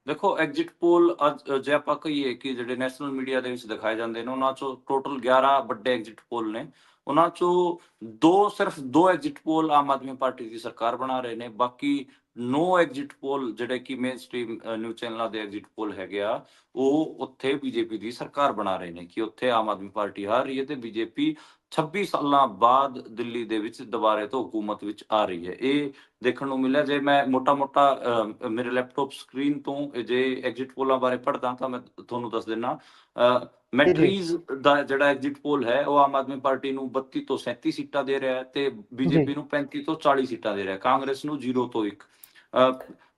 ਦੇਖੋ ਐਗਜ਼ਿਟ ਪੋਲ ਜੇ ਆਪਾਂ ਕਹੀਏ ਕਿ ਜਿਹੜੇ ਨੈਸ਼ਨਲ ਮੀਡੀਆ ਦੇ ਵਿੱਚ ਦਿਖਾਏ ਜਾਂਦੇ ਨੇ ਉਹਨਾਂ ਚੋਂ ਟੋਟਲ 11 ਵੱਡੇ ਐਗਜ਼ਿਟ ਪੋਲ ਨੇ ਉਹਨਾਂ ਚੋਂ ਸਿਰਫ ਦੋ exit poll Aam Aadmi party ਦੀ ਸਰਕਾਰ ਬਣਾ ਰਹੇ ਨੇ ਬਾਕੀ 9 ਐਗਜ਼ਿਟ ਪੋਲ ਜਿਹੜੇ ਕਿ ਮੇਨ ਸਟ੍ਰੀਮ ਨਿਊਜ਼ ਚੈਨਲਾਂ ਦੇ ਐਗਜ਼ਿਟ ਪੋਲ ਹੈਗੇ ਆ ਉਹ ਉੱਥੇ ਬੀਜੇਪੀ ਦੀ ਸਰਕਾਰ ਬਣਾ ਰਹੇ ਨੇ ਕਿ ਉੱਥੇ ਆਮ ਆਦਮੀ ਪਾਰਟੀ ਹਾਰ ਰਹੀ ਹੈ ਤੇ ਬੀਜੇਪੀ 26 ਸਾਲਾਂ ਬਾਅਦ ਦਿੱਲੀ ਦੇ ਵਿੱਚ ਦੁਬਾਰੇ ਤੋਂ ਹਕੂਮਤ ਵਿੱਚ ਆ ਰਹੀ ਹੈ। ਇਹ ਦੇਖਣ ਨੂੰ ਮਿਲਿਆ। ਜੇ ਮੈਂ ਮੋਟਾ-ਮੋਟਾ ਮੇਰੇ ਲੈਪਟਾਪ ਸਕਰੀਨ ਤੋਂ ਜੇ ਐਗਜ਼ਿਟ ਪੋਲਾਂ ਬਾਰੇ ਪੜ੍ਹਦਾ ਤਾਂ ਮੈਂ ਤੁਹਾਨੂੰ ਦੱਸ ਦਿੰਨਾ।
ਜੀ ਜੀ
ਮੈਟਰੀਜ਼ ਦਾ ਜਿਹੜਾ ਐਗਜ਼ਿਟ ਪੋਲ ਹੈ ਉਹ ਆਮ ਆਦਮੀ ਪਾਰਟੀ ਨੂੰ 32 ਤੋਂ 37 ਸੀਟਾਂ ਦੇ ਰਿਹਾ ਹੈ ਤੇ
ਜੀ
ਬੀਜੇਪੀ ਨੂੰ 35 ਤੋਂ 40 ਸੀਟਾਂ ਦੇ ਰਿਹਾ ਹੈ, ਕਾਂਗਰਸ ਨੂੰ 0 ਤੋਂ 1।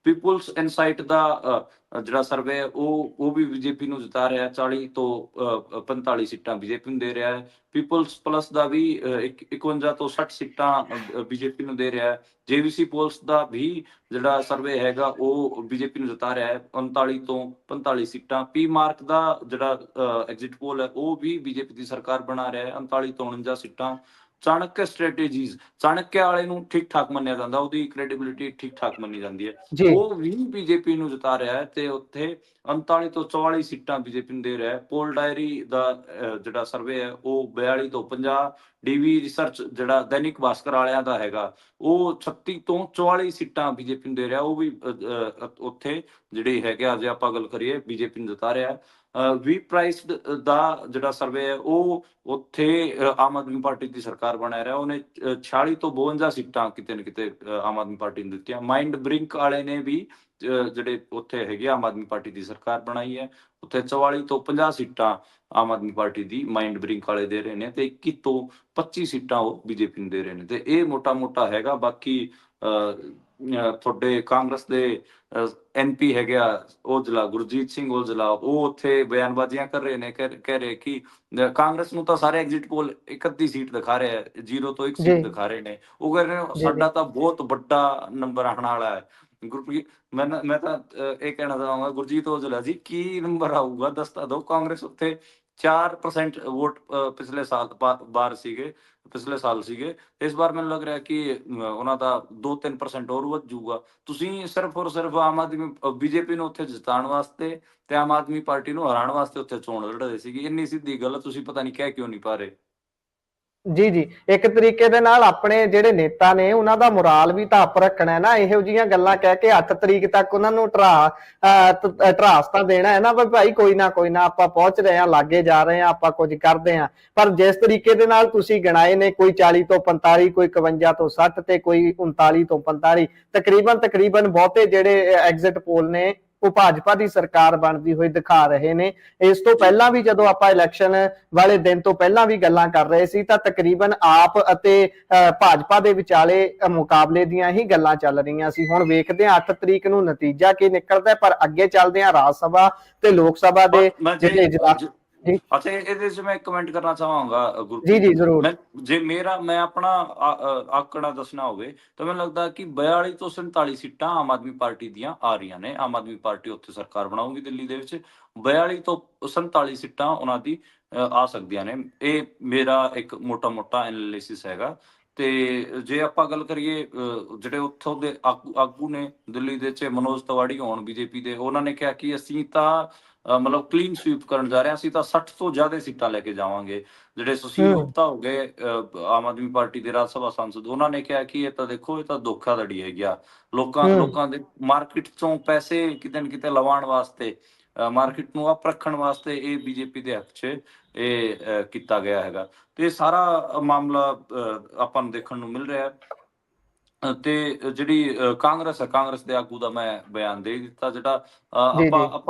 ਪੀਪਲਸ ਇਨਸਾਈਟ ਦਾ ਜਿਹੜਾ ਸਰਵੇ ਹੈ ਉਹ ਵੀ ਬੀਜੇਪੀ ਨੂੰ ਜਿਤਾ ਰਿਹਾ ਹੈ, 40 ਤੋਂ 45 ਸੀਟਾਂ ਬੀਜੇਪੀ ਨੂੰ ਦੇ ਰਿਹਾ ਹੈ। ਪੀਪਲਸ ਪਲਸ ਦਾ ਵੀ 51 ਤੋਂ 60 ਸੀਟਾਂ ਬੀਜੇਪੀ ਨੂੰ ਦੇ ਰਿਹਾ ਹੈ। ਜੇਵੀਸੀ ਪੋਲਸ ਦਾ ਵੀ ਜਿਹੜਾ ਸਰਵੇ ਹੈਗਾ ਉਹ ਬੀਜੇਪੀ ਨੂੰ ਜਿਤਾ ਰਿਹਾ ਹੈ, 39 ਤੋਂ 45 ਸੀਟਾਂ। ਪੀ ਮਾਰਕ ਦਾ ਜਿਹੜਾ ਐਗਜ਼ਿਟ ਪੋਲ ਹੈ ਉਹ ਵੀ ਬੀਜੇਪੀ ਦੀ ਸਰਕਾਰ ਬਣਾ ਰਿਹਾ ਹੈ, 39 ਤੋਂ 49 ਸੀਟਾਂ। ਚਾਣਕਿਆ ਸਟ੍ਰੈਟੇਜੀਜ਼, ਚਾਣਕਿਆ ਵਾਲੇ ਨੂੰ ਠੀਕ ਠਾਕ ਮੰਨਿਆ ਜਾਂਦਾ, ਉਹਦੀ ਕ੍ਰੈਡੀਬਿਲਿਟੀ ਠੀਕ ਠਾਕ ਮੰਨੀ ਜਾਂਦੀ ਹੈ,
ਜੀ
ਉਹ ਵੀ ਬੀਜੇਪੀ ਨੂੰ ਜਿਤਾ ਰਿਹਾ ਹੈ ਤੇ ਉੱਥੇ 39 ਤੋਂ 44 ਸੀਟਾਂ ਬੀਜੇਪੀ ਨੂੰ ਦੇ ਰਿਹਾ ਹੈ। ਪੋਲ ਡਾਇਰੀ ਦਾ ਜਿਹੜਾ ਸਰਵੇ ਹੈ ਉਹ 42 ਤੋਂ 50। ਡੀਵੀ ਰਿਸਰਚ ਜਿਹੜਾ ਦੈਨਿਕ ਭਾਸਕਰ ਵਾਲਿਆਂ ਦਾ ਹੈਗਾ ਉਹ 36 ਤੋਂ 44 ਸੀਟਾਂ ਬੀਜੇਪੀ ਨੂੰ ਦੇ ਰਿਹਾ, ਉਹ ਵੀ ਉੱਥੇ ਜਿਹੜੇ ਹੈਗੇ ਆ ਜੇ ਆਪਾਂ ਗੱਲ ਕਰੀਏ ਬੀਜੇਪੀ ਨੂੰ ਜਿਤਾ ਰਿਹਾ ਹੈ। ਵੀ ਪ੍ਰਾਈਸਡ ਦਾ ਜਿਹੜਾ ਸਰਵੇ ਹੈ ਉਹ ਉੱਥੇ ਆਮ ਆਦਮੀ ਪਾਰਟੀ ਦੀ ਸਰਕਾਰ ਬਣਾ ਰਿਹਾ, ਉਹਨੇ 46 ਤੋਂ 52 ਸੀਟਾਂ ਕਿਤੇ ਨਾ ਕਿਤੇ ਆਮ ਆਦਮੀ ਪਾਰਟੀ ਨੂੰ ਦਿੱਤੀਆਂ। ਮਾਈਂਡ ਬ੍ਰਿੰਕ ਵਾਲੇ ਨੇ ਵੀ ਜਿਹੜੇ ਉੱਥੇ ਹੈਗੇ ਆਮ ਆਦਮੀ ਪਾਰਟੀ ਦੀ ਸਰਕਾਰ ਬਣਾਈ ਹੈ, ਉੱਥੇ 44 ਤੋਂ 50 ਸੀਟਾਂ ਆਮ ਆਦਮੀ ਪਾਰਟੀ ਦੀ ਮਾਈਂਡ ਬ੍ਰਿੰਕ ਵਾਲੇ ਦੇ ਰਹੇ ਨੇ ਤੇ 21 ਤੋਂ 25 ਸੀਟਾਂ ਉਹ ਬੀਜੇਪੀ ਨੂੰ ਦੇ ਰਹੇ ਨੇ। ਤੇ ਇਹ ਮੋਟਾ ਹੈਗਾ। ਬਾਕੀ ਤੁਹਾਡੇ ਕਾਂਗਰਸ ਦੇ ਐਮਪੀ ਹੈਗੇ ਆ ਔਜਲਾ, ਗੁਰਜੀਤ ਸਿੰਘ ਔਜਲਾ, ਉਹ ਉੱਥੇ ਬਿਆਨਬਾਜ਼ੀਆਂ ਕਰ ਰਹੇ ਨੇ, ਕਹਿ ਰਹੇ ਕਿ ਕਾਂਗਰਸ ਨੂੰ ਤਾਂ ਸਾਰੇ ਐਗਜ਼ਿਟ ਪੋਲ ਇੱਕ ਅੱਧੀ ਸੀਟ ਦਿਖਾ ਰਹੇ ਹੈ, 0 ਤੋਂ 1 ਸੀਟ
ਜੀ
ਦਿਖਾ ਰਹੇ ਨੇ। ਉਹ ਕਹਿ ਰਹੇ ਨੇ
ਜੀ ਜੀ
ਸਾਡਾ ਤਾਂ ਬਹੁਤ ਵੱਡਾ ਨੰਬਰ ਆਉਣ ਵਾਲਾ ਹੈ। ਗੁਰਪ੍ਰੀਤ, ਮੈਂ ਤਾਂ ਇਹ ਕਹਿਣਾ ਚਾਹਾਂਗਾ ਗੁਰਜੀਤ ਔਜਲਾ ਜੀ, ਕੀ ਨੰਬਰ ਆਊਗਾ ਦੱਸ ਤਾਂ ਦਿਓ। ਕਾਂਗਰਸ ਉੱਥੇ 4% ਵੋਟ ਪਿਛਲੇ ਸਾਲ ਸੀਗੇ। ਇਸ ਵਾਰ ਮੈਨੂੰ ਲੱਗ ਰਿਹਾ ਕਿ ਉਹਨਾਂ ਦਾ 2-3% ਹੋਰ ਵੱਧ ਜਾਊਗਾ। ਤੁਸੀਂ ਸਿਰਫ ਔਰ ਸਿਰਫ ਆਮ ਆਦਮੀ ਬੀਜੇਪੀ ਨੂੰ ਉੱਥੇ ਜਿਤਾਉਣ ਵਾਸਤੇ ਤੇ ਆਮ ਆਦਮੀ ਪਾਰਟੀ ਨੂੰ ਹਰਾਉਣ ਵਾਸਤੇ ਉੱਥੇ ਚੋਣ ਲੜ ਰਹੇ ਸੀਗੀ। ਇੰਨੀ ਸਿੱਧੀ ਗੱਲ ਤੁਸੀਂ ਪਤਾ ਨਹੀਂ ਕਹਿ ਕਿਉਂ ਨਹੀਂ ਪਾ ਰਹੇ।
ਜੀ ਜੀ ਇੱਕ ਤਰੀਕੇ ਦੇ ਨਾਲ ਆਪਣੇ ਜਿਹੜੇ ਨੇਤਾ ਨੇ ਉਹਨਾਂ ਦਾ ਮੁਰਾਲ ਵੀ ਤਾਂ ਆਪ ਰੱਖਣਾ ਨਾ, ਇਹੋ ਜਿਹੀਆਂ ਗੱਲਾਂ ਕਹਿ ਕੇ 8 ਤਰੀਕ ਤੱਕ ਉਹਨਾਂ ਨੂੰ ਟਰਾਸ ਤਾਂ ਦੇਣਾ ਹੈ ਨਾ ਵੀ ਭਾਈ ਕੋਈ ਨਾ ਆਪਾਂ ਪਹੁੰਚ ਰਹੇ ਹਾਂ, ਲਾਗੇ ਜਾ ਰਹੇ ਹਾਂ, ਆਪਾਂ ਕੁਝ ਕਰਦੇ ਹਾਂ। ਪਰ ਜਿਸ ਤਰੀਕੇ ਦੇ ਨਾਲ ਤੁਸੀਂ ਗਿਣਾਏ ਨੇ, ਕੋਈ 40 ਤੋਂ 45, ਕੋਈ 51 ਤੋਂ 60 ਤੇ ਕੋਈ 39 ਤੋਂ 45, ਤਕਰੀਬਨ ਬਹੁਤੇ ਜਿਹੜੇ ਐਗਜ਼ਿਟ ਪੋਲ ਨੇ ਉਹ ਭਾਜਪਾ ਦੀ ਸਰਕਾਰ ਬਣਦੀ ਹੋਈ ਦਿਖਾ ਰਹੇ ਨੇ। ਇਸ ਤੋਂ ਪਹਿਲਾਂ ਵੀ ਜਦੋਂ ਆਪਾਂ ਇਲੈਕਸ਼ਨ ਵਾਲੇ ਦਿਨ ਤੋਂ ਪਹਿਲਾਂ ਵੀ ਗੱਲਾਂ ਕਰ ਰਹੇ ਸੀ ਤਾਂ ਤਕਰੀਬਨ ਆਪ ਅਤੇ ਭਾਜਪਾ ਦੇ ਵਿਚਾਲੇ ਮੁਕਾਬਲੇ ਦੀਆਂ ਹੀ ਗੱਲਾਂ ਚੱਲ ਰਹੀਆਂ ਸੀ। ਹੁਣ ਵੇਖਦੇ ਹਾਂ 8 ਤਰੀਕ ਨੂੰ ਨਤੀਜਾ ਕੀ ਨਿਕਲਦਾ, ਪਰ ਅੱਗੇ ਚੱਲਦੇ ਹਾਂ ਰਾਜ ਸਭਾ ਤੇ ਲੋਕ ਸਭਾ ਦੇ ਜਿਹੜੇ ਇਜਲਾਸ। ਜੀ
ਅੱਛਾ, ਇਹਦੇ 'ਚ ਮੈਂ ਕਮੈਂਟ ਕਰਨਾ ਚਾਹਾਂਗਾ
ਜੀ
ਗੁਰਪ੍ਰੀਤ।
ਜੀ ਜ਼ਰੂਰ।
ਮੈਂ ਆਪਣਾ ਆંકੜਾ ਦੱਸਣਾ ਹੋਵੇ ਤਾਂ ਮੈਨੂੰ ਲੱਗਦਾ ਕਿ 42 ਤੋਂ 47 ਸੀਟਾਂ ਆਮ ਆਦਮੀ ਪਾਰਟੀ ਦੀਆਂ ਆ ਰਹੀਆਂ ਨੇ। ਆਮ ਆਦਮੀ ਪਾਰਟੀ ਉੱਥੇ ਸਰਕਾਰ ਬਣਾਊਗੀ ਦਿੱਲੀ ਦੇ ਵਿੱਚ। 42 ਤੋਂ 47 ਸੀਟਾਂ ਉਹਨਾਂ ਦੀ ਆ ਸਕਦੀਆਂ ਨੇ। ਇਹ ਮੇਰਾ ਇੱਕ ਮੋਟਾ ਐਨਾਲਿਸਿਸ ਹੈਗਾ। ਤੇ ਜੇ ਆਪਾਂ ਗੱਲ ਕਰੀਏ ਜਿਹੜੇ ਉੱਥੋਂ ਦੇ ਆਗੂ ਨੇ ਦਿੱਲੀ ਦੇ 'ਚ, ਮਨੋਜ ਤਿਵਾੜੀ ਹੋਣ ਬੀਜੇਪੀ ਦੇ, ਉਹਨਾਂ ਨੇ ਕਿਹਾ ਕਿ ਅਸੀਂ ਤਾਂ ਮਤਲਬ ਕਲੀਨ ਸਵੀਪ ਕਰਨ ਜਾ ਰਹੇ ਹਾਂ, ਅਸੀਂ ਤਾਂ 60 ਤੋਂ ਜ਼ਿਆਦਾ ਸੀਟਾਂ ਲੈ ਕੇ ਜਾਵਾਂਗੇ। ਜਿਹੜੇ ਸੁਸ਼ੀਲ
ਹੂੰ
ਗੁਪਤਾ ਹੋ ਗਏ ਆਮ ਆਦਮੀ ਪਾਰਟੀ ਦੇ ਰਾਜ ਸਭਾ ਸਾਂਸਦ, ਉਹਨਾਂ ਨੇ ਕਿਹਾ ਕਿ ਇਹ ਤਾਂ ਦੇਖੋ ਇਹ ਤਾਂ ਧੋਖਾਧੜੀ ਹੈਗੀ ਆ।
ਹੂੰ
ਲੋਕਾਂ ਦੇ ਮਾਰਕੀਟ ਚੋਂ ਪੈਸੇ ਕਿਤੇ ਨਾ ਕਿਤੇ ਲਵਾਉਣ ਵਾਸਤੇ, ਮਾਰਕੀਟ ਨੂੰ ਅਪ ਰੱਖਣ ਵਾਸਤੇ ਇਹ ਬੀਜੇਪੀ ਦੇ ਹੱਥ 'ਚ ਇਹ ਕੀਤਾ ਗਿਆ ਹੈਗਾ। ਤੇ ਸਾਰਾ ਮਾਮਲਾ ਆਪਾਂ ਨੂੰ ਦੇਖਣ ਨੂੰ ਮਿਲ ਰਿਹਾ ਹੈ। ਤੇ ਜਿਹੜੀ ਕਾਂਗਰਸ ਦੇ ਆਗੂ ਦਾ ਮੈਂ ਬਿਆਨ ਦੇ ਦਿੱਤਾ। ਜਿਹੜਾ
ਜੀ ਜੀ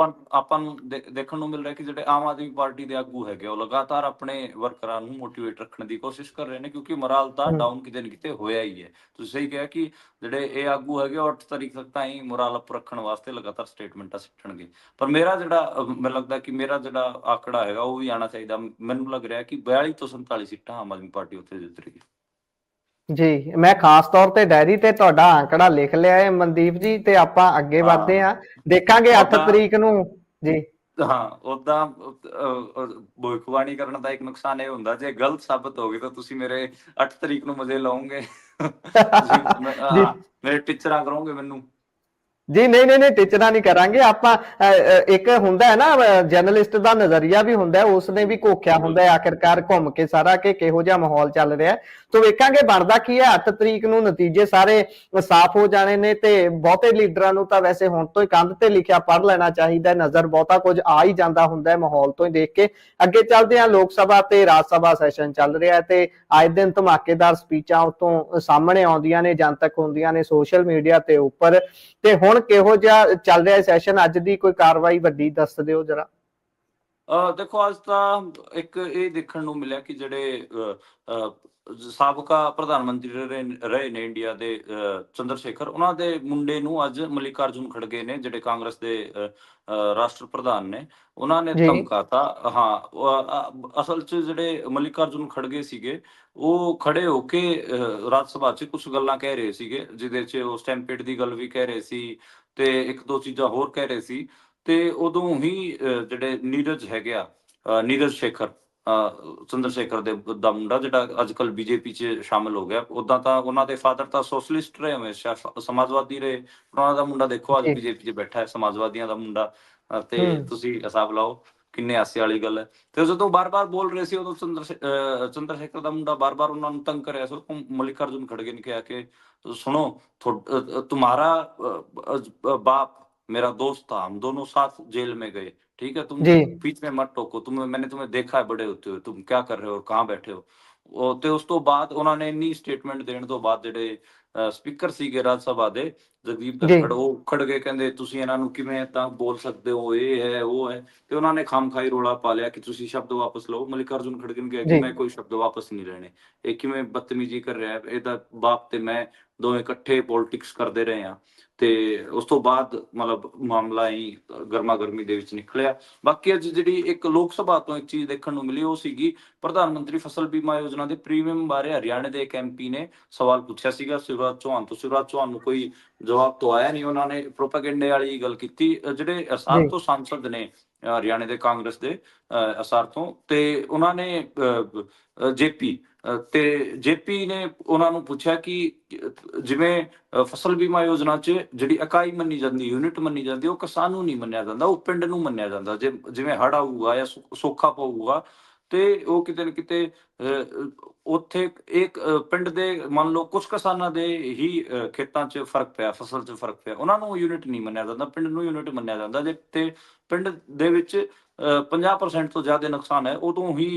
ਆਪਾਂ ਨੂੰ ਦੇਖਣ ਨੂੰ ਮਿਲ ਰਿਹਾ ਕਿ ਜਿਹੜੇ ਆਮ ਆਦਮੀ ਪਾਰਟੀ ਦੇ ਆਗੂ ਹੈਗੇ ਉਹ ਲਗਾਤਾਰ ਆਪਣੇ ਵਰਕਰਾਂ ਨੂੰ ਮੋਟੀਵੇਟ ਰੱਖਣ ਦੀ ਕੋਸ਼ਿਸ਼ ਕਰ ਰਹੇ ਨੇ, ਕਿਉਂਕਿ ਮੋਰਾਲ ਤਾਂ
ਹੂੰ
ਡਾਊਨ ਕਿਤੇ ਨਾ ਕਿਤੇ ਹੋਇਆ ਹੀ ਹੈ। ਤੁਸੀਂ ਸਹੀ ਕਿਹਾ ਕਿ ਜਿਹੜੇ ਇਹ ਆਗੂ ਹੈਗੇ ਉਹ 8 ਤਰੀਕ ਤੱਕ ਤਾਂ ਹੀ ਮੋਰਾਲ ਅਪ ਰੱਖਣ ਵਾਸਤੇ ਲਗਾਤਾਰ ਸਟੇਟਮੈਂਟਾਂ ਸਿੱਟਣਗੇ। ਪਰ ਮੈਨੂੰ ਲੱਗਦਾ ਕਿ ਮੇਰਾ ਜਿਹੜਾ ਆંકੜਾ ਹੈਗਾ ਉਹ ਵੀ ਆਉਣਾ ਚਾਹੀਦਾ। ਮੈਨੂੰ ਲੱਗ ਰਿਹਾ ਕਿ 42 ਤੋਂ 47 ਸੀਟਾਂ ਆਮ ਆਦਮੀ ਪਾਰਟੀ ਉੱਥੇ ਜਿੱਤ ਰਹੀ ਹੈ।
ਜੀ ਮੈਂ ਖਾਸ ਤੌਰ ਤੇ ਡਾਇਰੀ ਤੇ ਤੁਹਾਡਾ ਆંકੜਾ ਲਿਖ ਲਿਆ ਹੈ ਮਨਦੀਪ ਜੀ, ਤੇ ਆਪਾਂ ਅੱਗੇ ਵਧਦੇ ਹਾਂ, ਦੇਖਾਂਗੇ 8 ਤਰੀਕ ਨੂੰ। ਜੀ
ਹਾਂ, ਓਦਾਂ ਭਵਿੱਖਬਾਣੀ ਕਰਨ ਦਾ ਇੱਕ ਨੁਕਸਾਨ ਇਹ ਹੁੰਦਾ, ਜੇ ਗਲਤ ਸਾਬਤ ਹੋ ਗਈ ਤਾਂ ਤੁਸੀਂ ਮੇਰੇ 8 ਤਰੀਕ ਨੂੰ ਮਜ਼ੇ ਲਾਓਗੇ। ਤੁਸੀਂ
ਜੀ
ਮੇਰੇ ਟੀਚਰਾਂ ਕਰੋਗੇ ਮੈਨੂੰ।
ਜੀ ਨਹੀਂ ਨਹੀਂ ਨਹੀਂ, ਟਿਚਣਾ ਨਹੀਂ ਕਰਾਂਗੇ ਆਪਾਂ। ਇੱਕ ਹੁੰਦਾ ਹੈ ਨਾ ਜਰਨਲਿਸਟ ਦਾ ਨਜ਼ਰੀਆ ਵੀ ਹੁੰਦਾ ਹੈ, ਉਸਨੇ ਵੀ ਘੋਖਿਆ ਹੁੰਦਾ ਹੈ ਆਖਿਰਕਾਰ ਘੁੰਮ ਕੇ ਸਾਰਾ ਕਿ ਕਿਹੋ ਜਿਹਾ ਮਾਹੌਲ ਚੱਲ ਰਿਹਾ ਹੈ। ਤੋ ਵੇਖਾਂਗੇ ਬਣਦਾ ਕੀ ਹੈ। 8 ਤਰੀਕ ਨੂੰ ਨਤੀਜੇ ਸਾਰੇ ਸਾਫ਼ ਹੋ ਜਾਣੇ ਨੇ ਤੇ ਬਹੁਤੇ ਲੀਡਰਾਂ ਨੂੰ ਤਾਂ ਵੈਸੇ ਹੁਣ ਤੋਂ ਹੀ ਕੰਧ ਤੇ ਲਿਖਿਆ ਪੜ੍ਹ ਲੈਣਾ ਚਾਹੀਦਾ ਹੈ। ਨਜ਼ਰ ਬਹੁਤਾ ਕੁਝ ਆ ਹੀ ਜਾਂਦਾ ਹੁੰਦਾ ਹੈ ਮਾਹੌਲ ਤੋਂ ਹੀ ਦੇਖ ਕੇ। ਅੱਗੇ ਚੱਲਦੇ ਹਾਂ, ਲੋਕ ਸਭਾ ਤੇ ਰਾਜ ਸਭਾ ਸੈਸ਼ਨ ਚੱਲ ਰਿਹਾ ਹੈ ਤੇ ਆਏ ਦਿਨ ਧਮਾਕੇਦਾਰ ਸਪੀਚਾਂ ਉਤੋਂ ਸਾਹਮਣੇ ਆਉਂਦੀਆਂ ਨੇ, ਜਨਤਕ ਹੁੰਦੀਆਂ ਨੇ ਸੋਸ਼ਲ ਮੀਡੀਆ ਤੇ ਉੱਪਰ। ਤੇ ਹੁਣ ਕਿਹੋ ਜਿਹਾ ਚੱਲ ਰਿਹਾ ਸੈਸ਼ਨ? ਅੱਜ ਦੀ ਕੋਈ ਕਾਰਵਾਈ ਵੱਡੀ ਦੱਸ ਦਿਓ ਜਰਾ।
ਦੇਖੋ ਅੱਜ ਤਾਂ ਇੱਕ ਇਹ ਦੇਖਣ ਨੂੰ ਮਿਲਿਆ ਕਿ ਜਿਹੜੇ ਸਾਬਕਾ ਪ੍ਰਧਾਨ ਮੰਤਰੀ ਰਹੇ ਨੇ ਇੰਡੀਆ ਦੇ, ਚੰਦਰ ਸ਼ੇਖਰ, ਉਹਨਾਂ ਦੇ ਮੁੰਡੇ ਨੂੰ ਅੱਜ ਮਲਿਕਾਰਜੁਨ ਖੜਗੇ ਨੇ, ਜਿਹੜੇ ਕਾਂਗਰਸ ਦੇ ਰਾਸ਼ਟਰ ਪ੍ਰਧਾਨ ਨੇ, ਉਹਨਾਂ ਨੇ
ਜੀ
ਧਮਕਾਤਾ। ਹਾਂ, ਅਸਲ 'ਚ ਜਿਹੜੇ ਮਲਿਕਾਰਜੁਨ ਖੜਗੇ ਸੀਗੇ, ਉਹ ਖੜੇ ਹੋ ਕੇ ਰਾਜ ਸਭਾ 'ਚ ਕੁਝ ਗੱਲਾਂ ਕਹਿ ਰਹੇ ਸੀਗੇ, ਜਿਹਦੇ 'ਚ ਉਹ ਸਟੈਂਪੇਡ ਦੀ ਗੱਲ ਵੀ ਕਹਿ ਰਹੇ ਸੀ ਤੇ ਇੱਕ ਦੋ ਚੀਜ਼ਾਂ ਹੋਰ ਕਹਿ ਰਹੇ ਸੀ। ਤੇ ਉਦੋਂ ਹੀ ਜਿਹੜੇ ਨੀਰਜ ਹੈਗੇ ਆ, ਨੀਰਜ ਸ਼ੇਖਰ, ਚੰਦਰ ਸ਼ੇਖਰ ਦਾ ਮੁੰਡਾ, ਜਿਹੜਾ ਅੱਜ ਕੱਲ ਬੀਜੇਪੀ 'ਚ ਸ਼ਾਮਿਲ ਹੋ ਗਿਆ। ਉਦਾਂ ਤਾਂ ਉਹਨਾਂ ਦੇ ਫਾਦਰ ਤਾਂ ਸੋਸ਼ਲਿਸਟ ਰਹੇ, ਹਮੇਸ਼ਾ ਸਮਾਜਵਾਦੀ ਰਹੇ। ਉਹਨਾਂ ਦਾ ਮੁੰਡਾ ਦੇਖੋ ਅੱਜ
ਜੀ।
ਬੀਜੇਪੀ 'ਚ ਬੈਠਾ ਹੈ, ਸਮਾਜਵਾਦੀਆਂ ਦਾ ਮੁੰਡਾ। ਤੇ
ਹੂੰ।
ਤੁਸੀਂ ਹਿਸਾਬ ਲਾਓ ਕਿੰਨੇ ਹਾਸੇ ਵਾਲੀ ਗੱਲ ਹੈ। ਤੇ ਜਦੋਂ ਬਾਰ-ਬਾਰ ਬੋਲ ਰਹੇ ਸੀ, ਉਦੋਂ ਚੰਦਰ ਸ਼ੇਖਰ ਦਾ ਮੁੰਡਾ ਬਾਰ-ਬਾਰ ਉਹਨਾਂ ਨੂੰ ਤੰਗ ਕਰਿਆ ਸੀ। ਮਲਿਕਾਰਜੁਨ ਖੜਗੇ ਨੇ ਕਿਹਾ ਕਿ ਸੁਣੋ, तुम्हारा बाप मेरा दोस्त था, हम दोनों साथ जेल में गए, ठीक है, तुम
जी।
बीच में मत टोको, मैंने तुम्हें देखा है बड़े होते हुए, तुम क्या कर रहे हो और कहाँ बैठे हो। ਤੇ ਉਸ ਤੋਂ ਬਾਅਦ ਉਹਨਾਂ ਨੇ ਇੰਨੀ ਸਟੇਟਮੈਂਟ ਦੇਣ ਤੋਂ ਬਾਅਦ ਜਿਹੜੇ ਸਪੀਕਰ ਸੀਗੇ ਰਾਜ ਸਭਾ ਦੇ, ਜਗਦੀਪ
ਜੀ।
ਧਨਖੜ, ਉਹ ਖੜ ਗਏ, ਕਹਿੰਦੇ ਤੁਸੀਂ ਇਹਨਾਂ ਨੂੰ ਕਿਵੇਂ ਤਾਂ ਬੋਲ ਸਕਦੇ ਹੋ, ਇਹ ਹੈ ਉਹ ਹੈ। ਤੇ ਉਹਨਾਂ ਨੇ ਖਾਮਖਾਈ ਰੋਲਾ ਪਾ ਲਿਆ ਕਿ ਤੁਸੀਂ ਸ਼ਬਦ ਵਾਪਸ ਲਓ। ਮਲਿਕਾਰਜੁਨ ਖੜਗੇ ਨੇ ਕਿਹਾ ਕਿ
ਜੀ।
ਮੈਂ ਕੋਈ ਸ਼ਬਦ ਵਾਪਸ ਨਹੀਂ ਲੈਣੇ। ਇਹ ਕਿਵੇਂ ਬਦਤਮੀਜੀ ਕਰ ਰਿਹਾ ਹੈ, ਇਹਦਾ ਬਾਪ ਤੇ ਮੈਂ ਦੋਵੇਂ ਇਕੱਠੇ ਪੋਲਿਟਿਕਸ ਕਰਦੇ ਰਹੇ ਹਾਂ। ਤੇ ਉਸ ਤੋਂ ਬਾਅਦ ਮਤਲਬ ਮਾਮਲਾ ਹੀ ਗਰਮਾ ਗਰਮੀ ਦੇ ਵਿੱਚ ਨਿਕਲਿਆ। ਬਾਕੀ ਅੱਜ ਜਿਹੜੀ ਇੱਕ ਲੋਕ ਸਭਾ ਤੋਂ ਇੱਕ ਚੀਜ਼ ਦੇਖਣ ਨੂੰ ਮਿਲੀ, ਉਹ ਸੀਗੀ ਪ੍ਰਧਾਨ ਮੰਤਰੀ ਫਸਲ ਬੀਮਾ ਯੋਜਨਾ ਦੇ ਪ੍ਰੀਮੀਅਮ ਬਾਰੇ ਹਰਿਆਣੇ ਦੇ ਇੱਕ ਐਮਪੀ ਨੇ ਸਵਾਲ ਪੁੱਛਿਆ ਸੀਗਾ ਸ਼ਿਵਰਾਜ ਚੌਹਾਨ ਤੋਂ। ਸ਼ਿਵਰਾਜ ਚੌਹਾਨ ਨੂੰ ਕੋਈ ਜਵਾਬ ਤੋਂ ਆਇਆ ਨਹੀਂ। ਉਹਨਾਂ ਨੇ ਪ੍ਰੋਪੇਗੈਂਡੇ ਵਾਲੀ ਗੱਲ ਕੀਤੀ। ਜਿਹੜੇ ਅਸਾਰ
ਜੀ।
ਤੋਂ ਸਾਂਸਦ ਨੇ ਹਰਿਆਣੇ ਦੇ ਕਾਂਗਰਸ ਦੇ, ਅਸਾਰ ਤੋਂ, ਤੇ ਉਹਨਾਂ ਨੇ ਜੇਪੀ, ਤੇ ਜੇਪੀ ਨੇ ਉਹਨਾਂ ਨੂੰ ਪੁੱਛਿਆ ਕਿ ਜਿਵੇਂ ਫਸਲ ਬੀਮਾ ਯੋਜਨਾ 'ਚ ਜਿਹੜੀ ਇਕਾਈ ਮੰਨੀ ਜਾਂਦੀ, ਯੂਨਿਟ ਮੰਨੀ ਜਾਂਦੀ, ਉਹ ਕਿਸਾਨ ਨੂੰ ਨਹੀਂ ਮੰਨਿਆ ਜਾਂਦਾ, ਉਹ ਪਿੰਡ ਨੂੰ ਮੰਨਿਆ ਜਾਂਦਾ। ਜਿਵੇਂ ਹੜ੍ਹ ਆਊਗਾ ਜਾਂ ਸੋਕਾ ਪਊਗਾ, ਤੇ ਉਹ ਕਿਤੇ ਨਾ ਕਿਤੇ ਉੱਥੇ ਇੱਕ ਪਿੰਡ ਦੇ, ਮੰਨ ਲਓ ਕੁਝ ਕਿਸਾਨਾਂ ਦੇ ਹੀ ਖੇਤਾਂ 'ਚ ਫਰਕ ਪਿਆ, ਫਸਲ 'ਚ ਫਰਕ ਪਿਆ, ਉਹਨਾਂ ਨੂੰ ਯੂਨਿਟ ਨਹੀਂ ਮੰਨਿਆ ਜਾਂਦਾ, ਪਿੰਡ ਨੂੰ ਯੂਨਿਟ ਮੰਨਿਆ ਜਾਂਦਾ। ਜੇ ਤੇ ਪਿੰਡ ਦੇ ਵਿੱਚ 50% ਤੋਂ ਜ਼ਿਆਦਾ ਨੁਕਸਾਨ ਹੈ, ਉਦੋਂ ਹੀ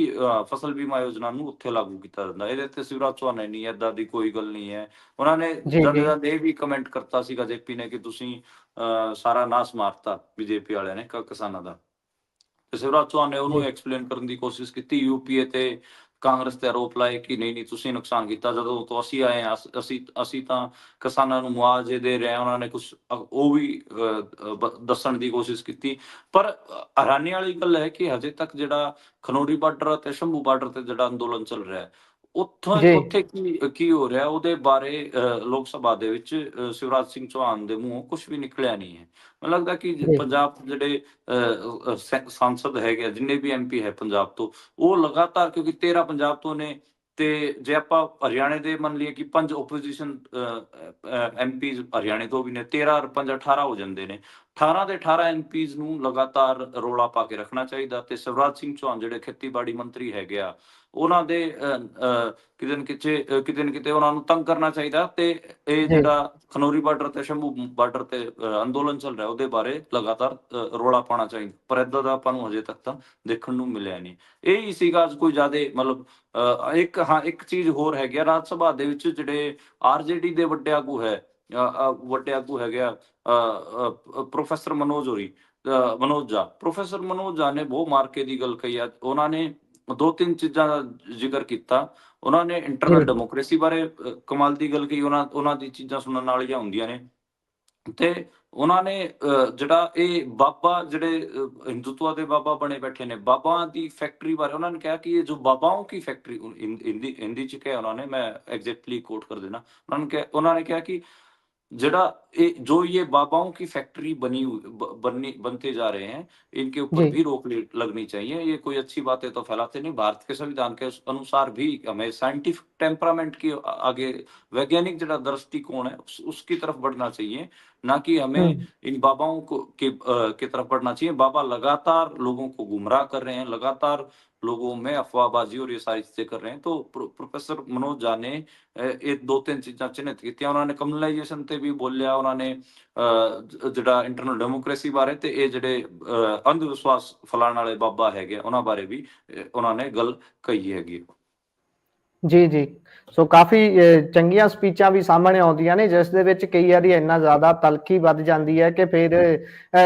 ਫਸਲ ਬੀਮਾ ਯੋਜਨਾ ਨੂੰ ਉੱਥੇ ਲਾਗੂ ਕੀਤਾ ਜਾਂਦਾ। ਇਹਦੇ ਤੇ ਸ਼ਿਵਰਾਜ ਚੌਹਾਨ ਨੇ ਨਹੀਂ, ਏਦਾਂ ਦੀ ਕੋਈ ਗੱਲ ਨਹੀਂ ਹੈ। ਉਹਨਾਂ ਨੇ
ਜੀ।
ਜਾਂਦੇ
ਜੀ।
ਜਾਂਦੇ ਇਹ ਵੀ ਕਮੈਂਟ ਕਰਤਾ ਸੀਗਾ ਜੇਪੀ ਨੇ ਕਿ ਤੁਸੀਂ ਸਾਰਾ ਨਾਸ ਮਾਰਤਾ ਬੀਜੇਪੀ ਵਾਲਿਆਂ ਨੇ ਕਿਸਾਨਾਂ ਦਾ। ਤੇ ਸ਼ਿਵਰਾਜ ਚੌਹਾਨ ਨੇ ਉਹਨੂੰ
ਜੀ।
ਐਕਸਪਲੇਨ ਕਰਨ ਦੀ ਕੋਸ਼ਿਸ਼ ਕੀਤੀ, ਯੂਪੀਏ ਤੇ ਕਾਂਗਰਸ ਤੇ ਆਰੋਪ ਲਾਏ ਕਿ ਨਹੀਂ ਨਹੀਂ ਤੁਸੀਂ ਨੁਕਸਾਨ ਕੀਤਾ, ਜਦੋਂ ਤੋਂ ਅਸੀਂ ਆਏ ਹਾਂ ਅਸੀਂ ਤਾਂ ਕਿਸਾਨਾਂ ਨੂੰ ਮੁਆਵਜ਼ੇ ਦੇ ਰਹੇ ਹਾਂ। ਉਹਨਾਂ ਨੇ ਕੁਝ ਉਹ ਵੀ ਦੱਸਣ ਦੀ ਕੋਸ਼ਿਸ਼ ਕੀਤੀ। ਪਰ ਹੈਰਾਨੀ ਵਾਲੀ ਗੱਲ ਹੈ ਕਿ ਹਜੇ ਤੱਕ ਜਿਹੜਾ ਖਨੌਰੀ ਬਾਰਡਰ ਅਤੇ ਸ਼ੰਭੂ ਬਾਰਡਰ ਤੇ ਜਿਹੜਾ ਅੰਦੋਲਨ ਚੱਲ ਰਿਹਾ ਹੈ,
ਜੀ।
ਉੱਥੇ ਕੀ ਹੋ ਰਿਹਾ, ਉਹਦੇ ਬਾਰੇ ਲੋਕ ਸਭਾ ਦੇ ਵਿੱਚ ਸ਼ਿਵਰਾਜ ਸਿੰਘ ਚੌਹਾਨ ਦੇ ਮੂੰਹੋਂ ਕੁਝ ਵੀ ਨਿਕਲਿਆ ਨਹੀਂ ਹੈ। ਮੈਨੂੰ ਲੱਗਦਾ ਕਿ
ਜੀ।
ਪੰਜਾਬ ਜਿਹੜੇ ਸਾਂਸਦ ਹੈਗੇ ਆ, ਜਿੰਨੇ ਵੀ ਐਮਪੀ ਹੈ ਪੰਜਾਬ ਤੋਂ, ਉਹ ਲਗਾਤਾਰ, ਕਿਉਂਕਿ 13 ਪੰਜਾਬ ਤੋਂ ਨੇ, ਤੇ ਜੇ ਆਪਾਂ ਹਰਿਆਣੇ ਦੇ ਮੰਨ ਲਈਏ ਕਿ 5 ਓਪੋਜੀਸ਼ਨ ਐਮਪੀਜ਼ ਹਰਿਆਣੇ ਤੋਂ ਵੀ ਨੇ, 13 ਔਰ 5 18 ਹੋ ਜਾਂਦੇ ਨੇ। 18 ਦੇ 18 ਐਮਪੀਜ਼ ਨੂੰ ਲਗਾਤਾਰ ਰੌਲਾ ਪਾ ਕੇ ਰੱਖਣਾ ਚਾਹੀਦਾ। ਤੇ ਸ਼ਿਵਰਾਜ ਸਿੰਘ ਚੌਹਾਨ ਜਿਹੜੇ ਖੇਤੀਬਾੜੀ ਮੰਤਰੀ ਹੈਗੇ ਆ, ਉਹਨਾਂ ਦੇ ਕਿਤੇ ਨਾ ਕਿਤੇ ਉਹਨਾਂ ਨੂੰ ਤੰਗ ਕਰਨਾ ਚਾਹੀਦਾ। ਤੇ ਇਹ
ਜੀ।
ਜਿਹੜਾ ਖਨੌਰੀ ਬਾਰਡਰ ਤੇ ਸ਼ੰਭੂ ਬਾਰਡਰ ਤੇ ਅੰਦੋਲਨ ਚੱਲ ਰਿਹਾ, ਉਹਦੇ ਬਾਰੇ ਲਗਾਤਾਰ ਰੌਲਾ ਪਾਉਣਾ ਚਾਹੀਦਾ। ਪਰ ਏਦਾਂ ਦਾ ਆਪਾਂ ਨੂੰ ਹਜੇ ਤੱਕ ਤਾਂ ਦੇਖਣ ਨੂੰ ਮਿਲਿਆ ਨਹੀਂ। ਇਹ ਹੀ ਸੀਗਾ ਅੱਜ ਕੋਈ ਜ਼ਿਆਦਾ ਮਤਲਬ ਇੱਕ ਚੀਜ਼ ਹੋਰ ਹੈਗੀ ਆ ਰਾਜ ਸਭਾ ਦੇ ਵਿੱਚ, ਜਿਹੜੇ ਆਰਜੇਡੀ ਦੇ ਵੱਡੇ ਆਗੂ ਹੈਗੇ ਆ, ਪ੍ਰੋਫੈਸਰ ਮਨੋਜ ਹੋਰੀ, ਪ੍ਰੋਫੈਸਰ ਮਨੋਜ ਝਾ ਨੇ ਬਹੁਤ ਮਾਰਕੇ ਦੀ ਗੱਲ ਕਹੀ ਆ। ਉਹਨਾਂ ਨੇ 2-3 ਚੀਜ਼ਾਂ ਦਾ ਜ਼ਿਕਰ ਕੀਤਾ। ਉਹਨਾਂ ਨੇ ਇੰਟਰਨਲ
ਜੀ।
ਡੈਮੋਕ੍ਰੇਸੀ ਬਾਰੇ ਕਮਾਲ ਦੀ ਗੱਲ ਕਹੀ। ਉਹਨਾਂ ਦੀ ਚੀਜ਼ਾਂ ਸੁਣਨ ਵਾਲੀਆਂ ਹੁੰਦੀਆਂ ਨੇ। ਤੇ ਉਹਨਾਂ ਨੇ ਜਿਹੜਾ ਇਹ ਬਾਬਾ, ਜਿਹੜੇ ਹਿੰਦੂਤਵਾ ਦੇ ਬਾਬਾ ਬਣੇ ਬੈਠੇ ਨੇ, ਬਾਬਾ ਦੀ ਫੈਕਟਰੀ ਬਾਰੇ ਉਹਨਾਂ ਨੇ ਕਿਹਾ ਕਿ ਇਹ ਜੋ ਬਾਬਾओं की फैक्ट्री, ਹਿੰਦੀ ਚ ਕਿਹਾ ਉਹਨਾਂ ਨੇ, ਮੈਂ ਐਗਜ਼ੈਕਟਲੀ ਕੋਟ ਕਰ ਦੇਣਾ, ਉਹਨਾਂ ਨੇ ਕਿਹਾ ਕਿ ਜਿਹੜਾ जो ये बाबाओं की फैक्ट्री बनते जा रहे हैं, इनके ऊपर
जी।
भी रोक लगनी चाहिए। ये कोई अच्छी बातें तो फैलाते नहीं। भारत के संविधान के अनुसार भी हमें साइंटिफिक टेम्परामेंट की आगे वैज्ञानिक जो दृष्टिकोण है उसकी तरफ बढ़ना चाहिए, ना कि हमें
हम्म।
इन बाबाओं को की तरफ बढ़ना चाहिए। बाबा लगातार लोगों को गुमराह कर रहे हैं, लगातार लोगों में अफवाहबाजी और ये सारी चीजें कर रहे हैं। तो प्रोफेसर मनोज झा ने ਇਹ ਦੋ ਤਿੰਨ ਚੀਜ਼ਾਂ ਚਿੰਨ੍ਹਿਤ ਕੀਤੀਆਂ। ਉਹਨਾਂ ਨੇ ਕਮਿਊਨਲਾਈਜੇਸ਼ਨ ਤੇ ਵੀ ਬੋਲਿਆ, ਉਹਨਾਂ ਨੇ ਜਿਹੜਾ ਇੰਟਰਨਲ ਡੈਮੋਕ੍ਰੇਸੀ ਬਾਰੇ, ਤੇ ਇਹ ਜਿਹੜੇ ਅੰਧ ਵਿਸ਼ਵਾਸ ਫੈਲਾਉਣ ਵਾਲੇ ਬਾਬਾ ਹੈਗੇ ਉਹਨਾਂ ਬਾਰੇ ਵੀ ਉਹਨਾਂ ਨੇ ਗੱਲ ਕਹੀ ਹੈਗੀ।
ਜੀ ਜੀ। ਸੋ ਕਾਫੀ ਚੰਗੀਆਂ ਸਪੀਚਾਂ ਵੀ ਸਾਹਮਣੇ ਆਉਂਦੀਆਂ ਨੇ, ਜਿਸ ਦੇ ਵਿੱਚ ਕਈ ਵਾਰੀ ਇੰਨਾ ਜ਼ਿਆਦਾ ਤਲਖੀ ਵੱਧ ਜਾਂਦੀ ਹੈ ਕਿ ਫਿਰ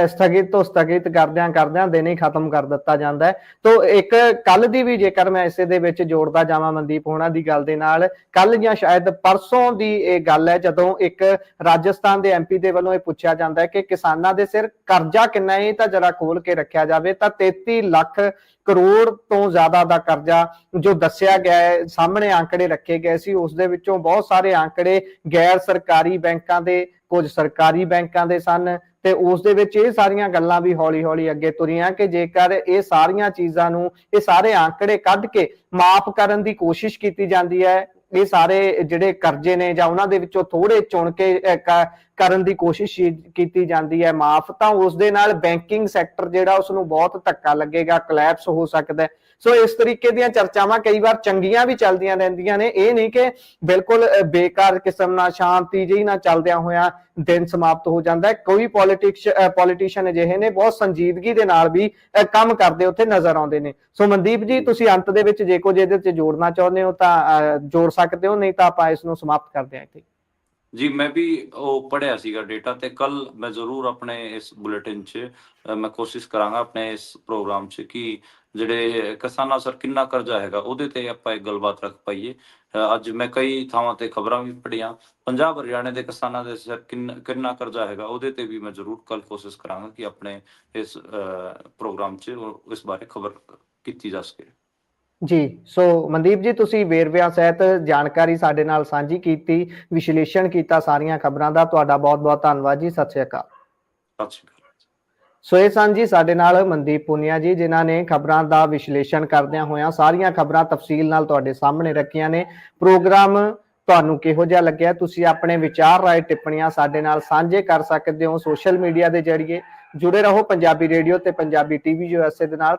ਸਥਗਿਤ ਤੋਂ ਸਥਗਿਤ ਕਰਦਿਆਂ ਦਿਨ ਹੀ ਖਤਮ ਕਰ ਦਿੱਤਾ ਜਾਂਦਾ ਹੈ। ਤੋ ਇੱਕ ਕੱਲ ਦੀ ਵੀ ਜੇਕਰ ਮੈਂ ਇਸੇ ਦੇ ਵਿੱਚ ਜੋੜਦਾ ਜਾਵਾਂ ਮਨਦੀਪ ਹੋਣਾ ਦੀ ਗੱਲ ਦੇ ਨਾਲ, ਕੱਲ ਜਾਂ ਸ਼ਾਇਦ ਪਰਸੋਂ ਦੀ ਇਹ ਗੱਲ ਹੈ ਜਦੋਂ ਇੱਕ ਰਾਜਸਥਾਨ ਦੇ ਐਮਪੀ ਦੇ ਵੱਲੋਂ ਇਹ ਪੁੱਛਿਆ ਜਾਂਦਾ ਹੈ ਕਿ ਕਿਸਾਨਾਂ ਦੇ ਸਿਰ ਕਰਜ਼ਾ ਕਿੰਨਾ ਹੈ, ਤਾਂ ਜਰਾ ਖੋਲ ਕੇ ਰੱਖਿਆ ਜਾਵੇ, ਤਾਂ 33 ਲੱਖ ਕਰੋੜ ਤੋਂ ਜ਼ਿਆਦਾ ਦਾ ਕਰਜ਼ਾ ਜੋ ਦੱਸਿਆ ਗਿਆ ਹੈ, ਸਾਹਮਣੇ ਆંકੜੇ ਰੱਖੇ ਗਏ ਸੀ। ਉਸ ਦੇ ਵਿੱਚੋਂ ਬਹੁਤ ਸਾਰੇ ਆંકੜੇ ਗੈਰ ਸਰਕਾਰੀ ਬੈਂਕਾਂ ਦੇ, ਕੁਝ ਸਰਕਾਰੀ ਬੈਂਕਾਂ ਦੇ ਸਨ, ਤੇ ਉਸ ਦੇ ਵਿੱਚ ਇਹ ਸਾਰੀਆਂ ਗੱਲਾਂ ਵੀ ਹੌਲੀ ਹੌਲੀ ਅੱਗੇ ਤੁਰੀਆਂ ਕਿ ਜੇਕਰ ਇਹ ਸਾਰੀਆਂ ਚੀਜ਼ਾਂ ਨੂੰ, ਇਹ ਸਾਰੇ ਆંકੜੇ ਕੱਢ ਕੇ ਮਾਫ ਕਰਨ ਦੀ ਕੋਸ਼ਿਸ਼ ਕੀਤੀ ਜਾਂਦੀ ਹੈ, ਇਹ ਸਾਰੇ ਜਿਹੜੇ ਕਰਜ਼ੇ ਨੇ ਜਾਂ ਉਹਨਾਂ ਦੇ ਵਿੱਚੋਂ ਥੋੜੇ ਚੁਣ ਕੇ ਕਰਨ ਦੀ ਕੋਸ਼ਿਸ਼ ਕੀਤੀ ਜਾਂਦੀ ਹੈ ਮਾਫ, ਤਾਂ ਉਸ ਦੇ ਨਾਲ ਬੈਂਕਿੰਗ ਸੈਕਟਰ ਜਿਹੜਾ ਉਸਨੂੰ ਬਹੁਤ ਧੱਕਾ ਲੱਗੇਗਾ, ਕੋਲੈਪਸ ਹੋ ਸਕਦਾ ਹੈ। ਸੋ ਇਸ ਤਰੀਕੇ ਦੀਆਂ ਚਰਚਾਵਾਂ ਕਈ ਵਾਰ ਚੰਗੀਆਂ ਵੀ ਚੱਲਦੀਆਂ ਰਹਿੰਦੀਆਂ ਨੇ, ਇਹ ਨਹੀਂ ਕਿ ਬਿਲਕੁਲ ਬੇਕਾਰ ਕਿਸਮ ਨਾਲ ਸ਼ਾਂਤੀ ਜਿਹੀ ਨਾਲ ਚੱਲਦਿਆਂ ਹੋਇਆਂ ਦਿਨ ਸਮਾਪਤ ਹੋ ਜਾਂਦਾ ਹੈ। ਕੋਈ ਪੋਲੀਟੀਸ਼ੀਅਨ ਅਜਿਹੇ ਨੇ ਬਹੁਤ ਸੰਜੀਦਗੀ ਦੇ ਨਾਲ ਵੀ ਕੰਮ ਕਰਦੇ ਉੱਥੇ ਨਜ਼ਰ ਆਉਂਦੇ ਨੇ। ਸੋ ਮਨਦੀਪ ਜੀ, ਤੁਸੀਂ ਅੰਤ ਦੇ ਵਿੱਚ ਜੇ ਕੁਝ ਇਹਦੇ ਵਿੱਚ ਜੋੜਨਾ ਚਾਹੁੰਦੇ ਹੋ ਤਾਂ ਜੋੜ ਸਕਦੇ ਹੋ, ਨਹੀਂ ਤਾਂ ਆਪਾਂ ਇਸ ਨੂੰ ਸਮਾਪਤ ਕਰਦੇ ਹਾਂ ਇੱਥੇ।
ਜੀ ਮੈਂ ਵੀ ਉਹ ਪੜ੍ਹਿਆ ਸੀਗਾ ਡੇਟਾ, ਤੇ ਕੱਲ ਮੈਂ ਜ਼ਰੂਰ ਆਪਣੇ ਇਸ ਬੁਲੇਟਿਨ 'ਚ ਮੈਂ ਕੋਸ਼ਿਸ਼ ਕਰਾਂਗਾ ਆਪਣੇ ਇਸ ਪ੍ਰੋਗਰਾਮ 'ਚ ਕਿ ਜਿਹੜੇ ਕਿਸਾਨਾਂ ਸਰ ਕਿੰਨਾ ਕਰਜ਼ਾ ਹੈਗਾ ਉਹਦੇ ਤੇ ਆਪਾਂ ਇੱਕ ਗੱਲਬਾਤ ਰੱਖ ਪਾਈਏ। ਅੱਜ ਮੈਂ ਕਈ ਥਾਵਾਂ ਤੇ ਖਬਰਾਂ ਵੀ ਪੜ੍ਹੀਆਂ, ਪੰਜਾਬ ਹਰਿਆਣੇ ਦੇ ਕਿਸਾਨਾਂ ਦੇ ਸਿਰ ਕਿੰਨਾ ਕਰਜ਼ਾ ਹੈਗਾ ਉਹਦੇ ਤੇ ਵੀ ਮੈਂ ਜ਼ਰੂਰ ਕੱਲ ਕੋਸ਼ਿਸ਼ ਕਰਾਂਗਾ ਕਿ ਆਪਣੇ ਇਸ ਪ੍ਰੋਗਰਾਮ 'ਚ ਇਸ ਬਾਰੇ ਖਬਰ ਕੀਤੀ ਜਾ ਸਕੇ।
ਜੀ, ਸੋ ਮਨਦੀਪ ਜੀ, ਤੁਸੀਂ ਵੇਰਵਿਆਂ ਸਹਿਤ ਜਾਣਕਾਰੀ ਸਾਡੇ ਨਾਲ ਸਾਂਝੀ ਕੀਤੀ, ਵਿਸ਼ਲੇਸ਼ਣ ਕੀਤਾ ਸਾਰੀਆਂ ਖਬਰਾਂ ਦਾ, ਤੁਹਾਡਾ ਬਹੁਤ ਬਹੁਤ ਧੰਨਵਾਦ ਜੀ। ਸਤਿ ਸ਼੍ਰੀ ਅਕਾਲ।
ਸਤਿ ਸ਼੍ਰੀ ਅਕਾਲ।
ਸੋ ਇਹ ਸਨ ਜੀ ਸਾਡੇ ਨਾਲ ਮਨਦੀਪ ਪੁਨੀਆ ਜੀ, ਜਿਨ੍ਹਾਂ ਨੇ ਖਬਰਾਂ ਦਾ ਵਿਸ਼ਲੇਸ਼ਣ ਕਰਦਿਆਂ ਹੋਇਆਂ ਸਾਰੀਆਂ ਖਬਰਾਂ ਤਫਸੀਲ ਨਾਲ ਤੁਹਾਡੇ ਸਾਹਮਣੇ ਰੱਖੀਆਂ ਨੇ। ਪ੍ਰੋਗਰਾਮ ਤੁਹਾਨੂੰ ਕਿਹੋ ਜਿਹਾ ਲੱਗਿਆ, ਤੁਸੀਂ ਆਪਣੇ ਵਿਚਾਰ ਰਾਏ ਟਿੱਪਣੀਆਂ ਸਾਡੇ ਨਾਲ ਸਾਂਝੇ ਕਰ ਸਕਦੇ ਹੋ ਸੋਸ਼ਲ ਮੀਡੀਆ ਦੇ ਜ਼ਰੀਏ। ਜੁੜੇ ਰਹੋ ਪੰਜਾਬੀ ਰੇਡੀਓ ਤੇ ਪੰਜਾਬੀ ਟੀਵੀ USA ਦੇ ਨਾਲ।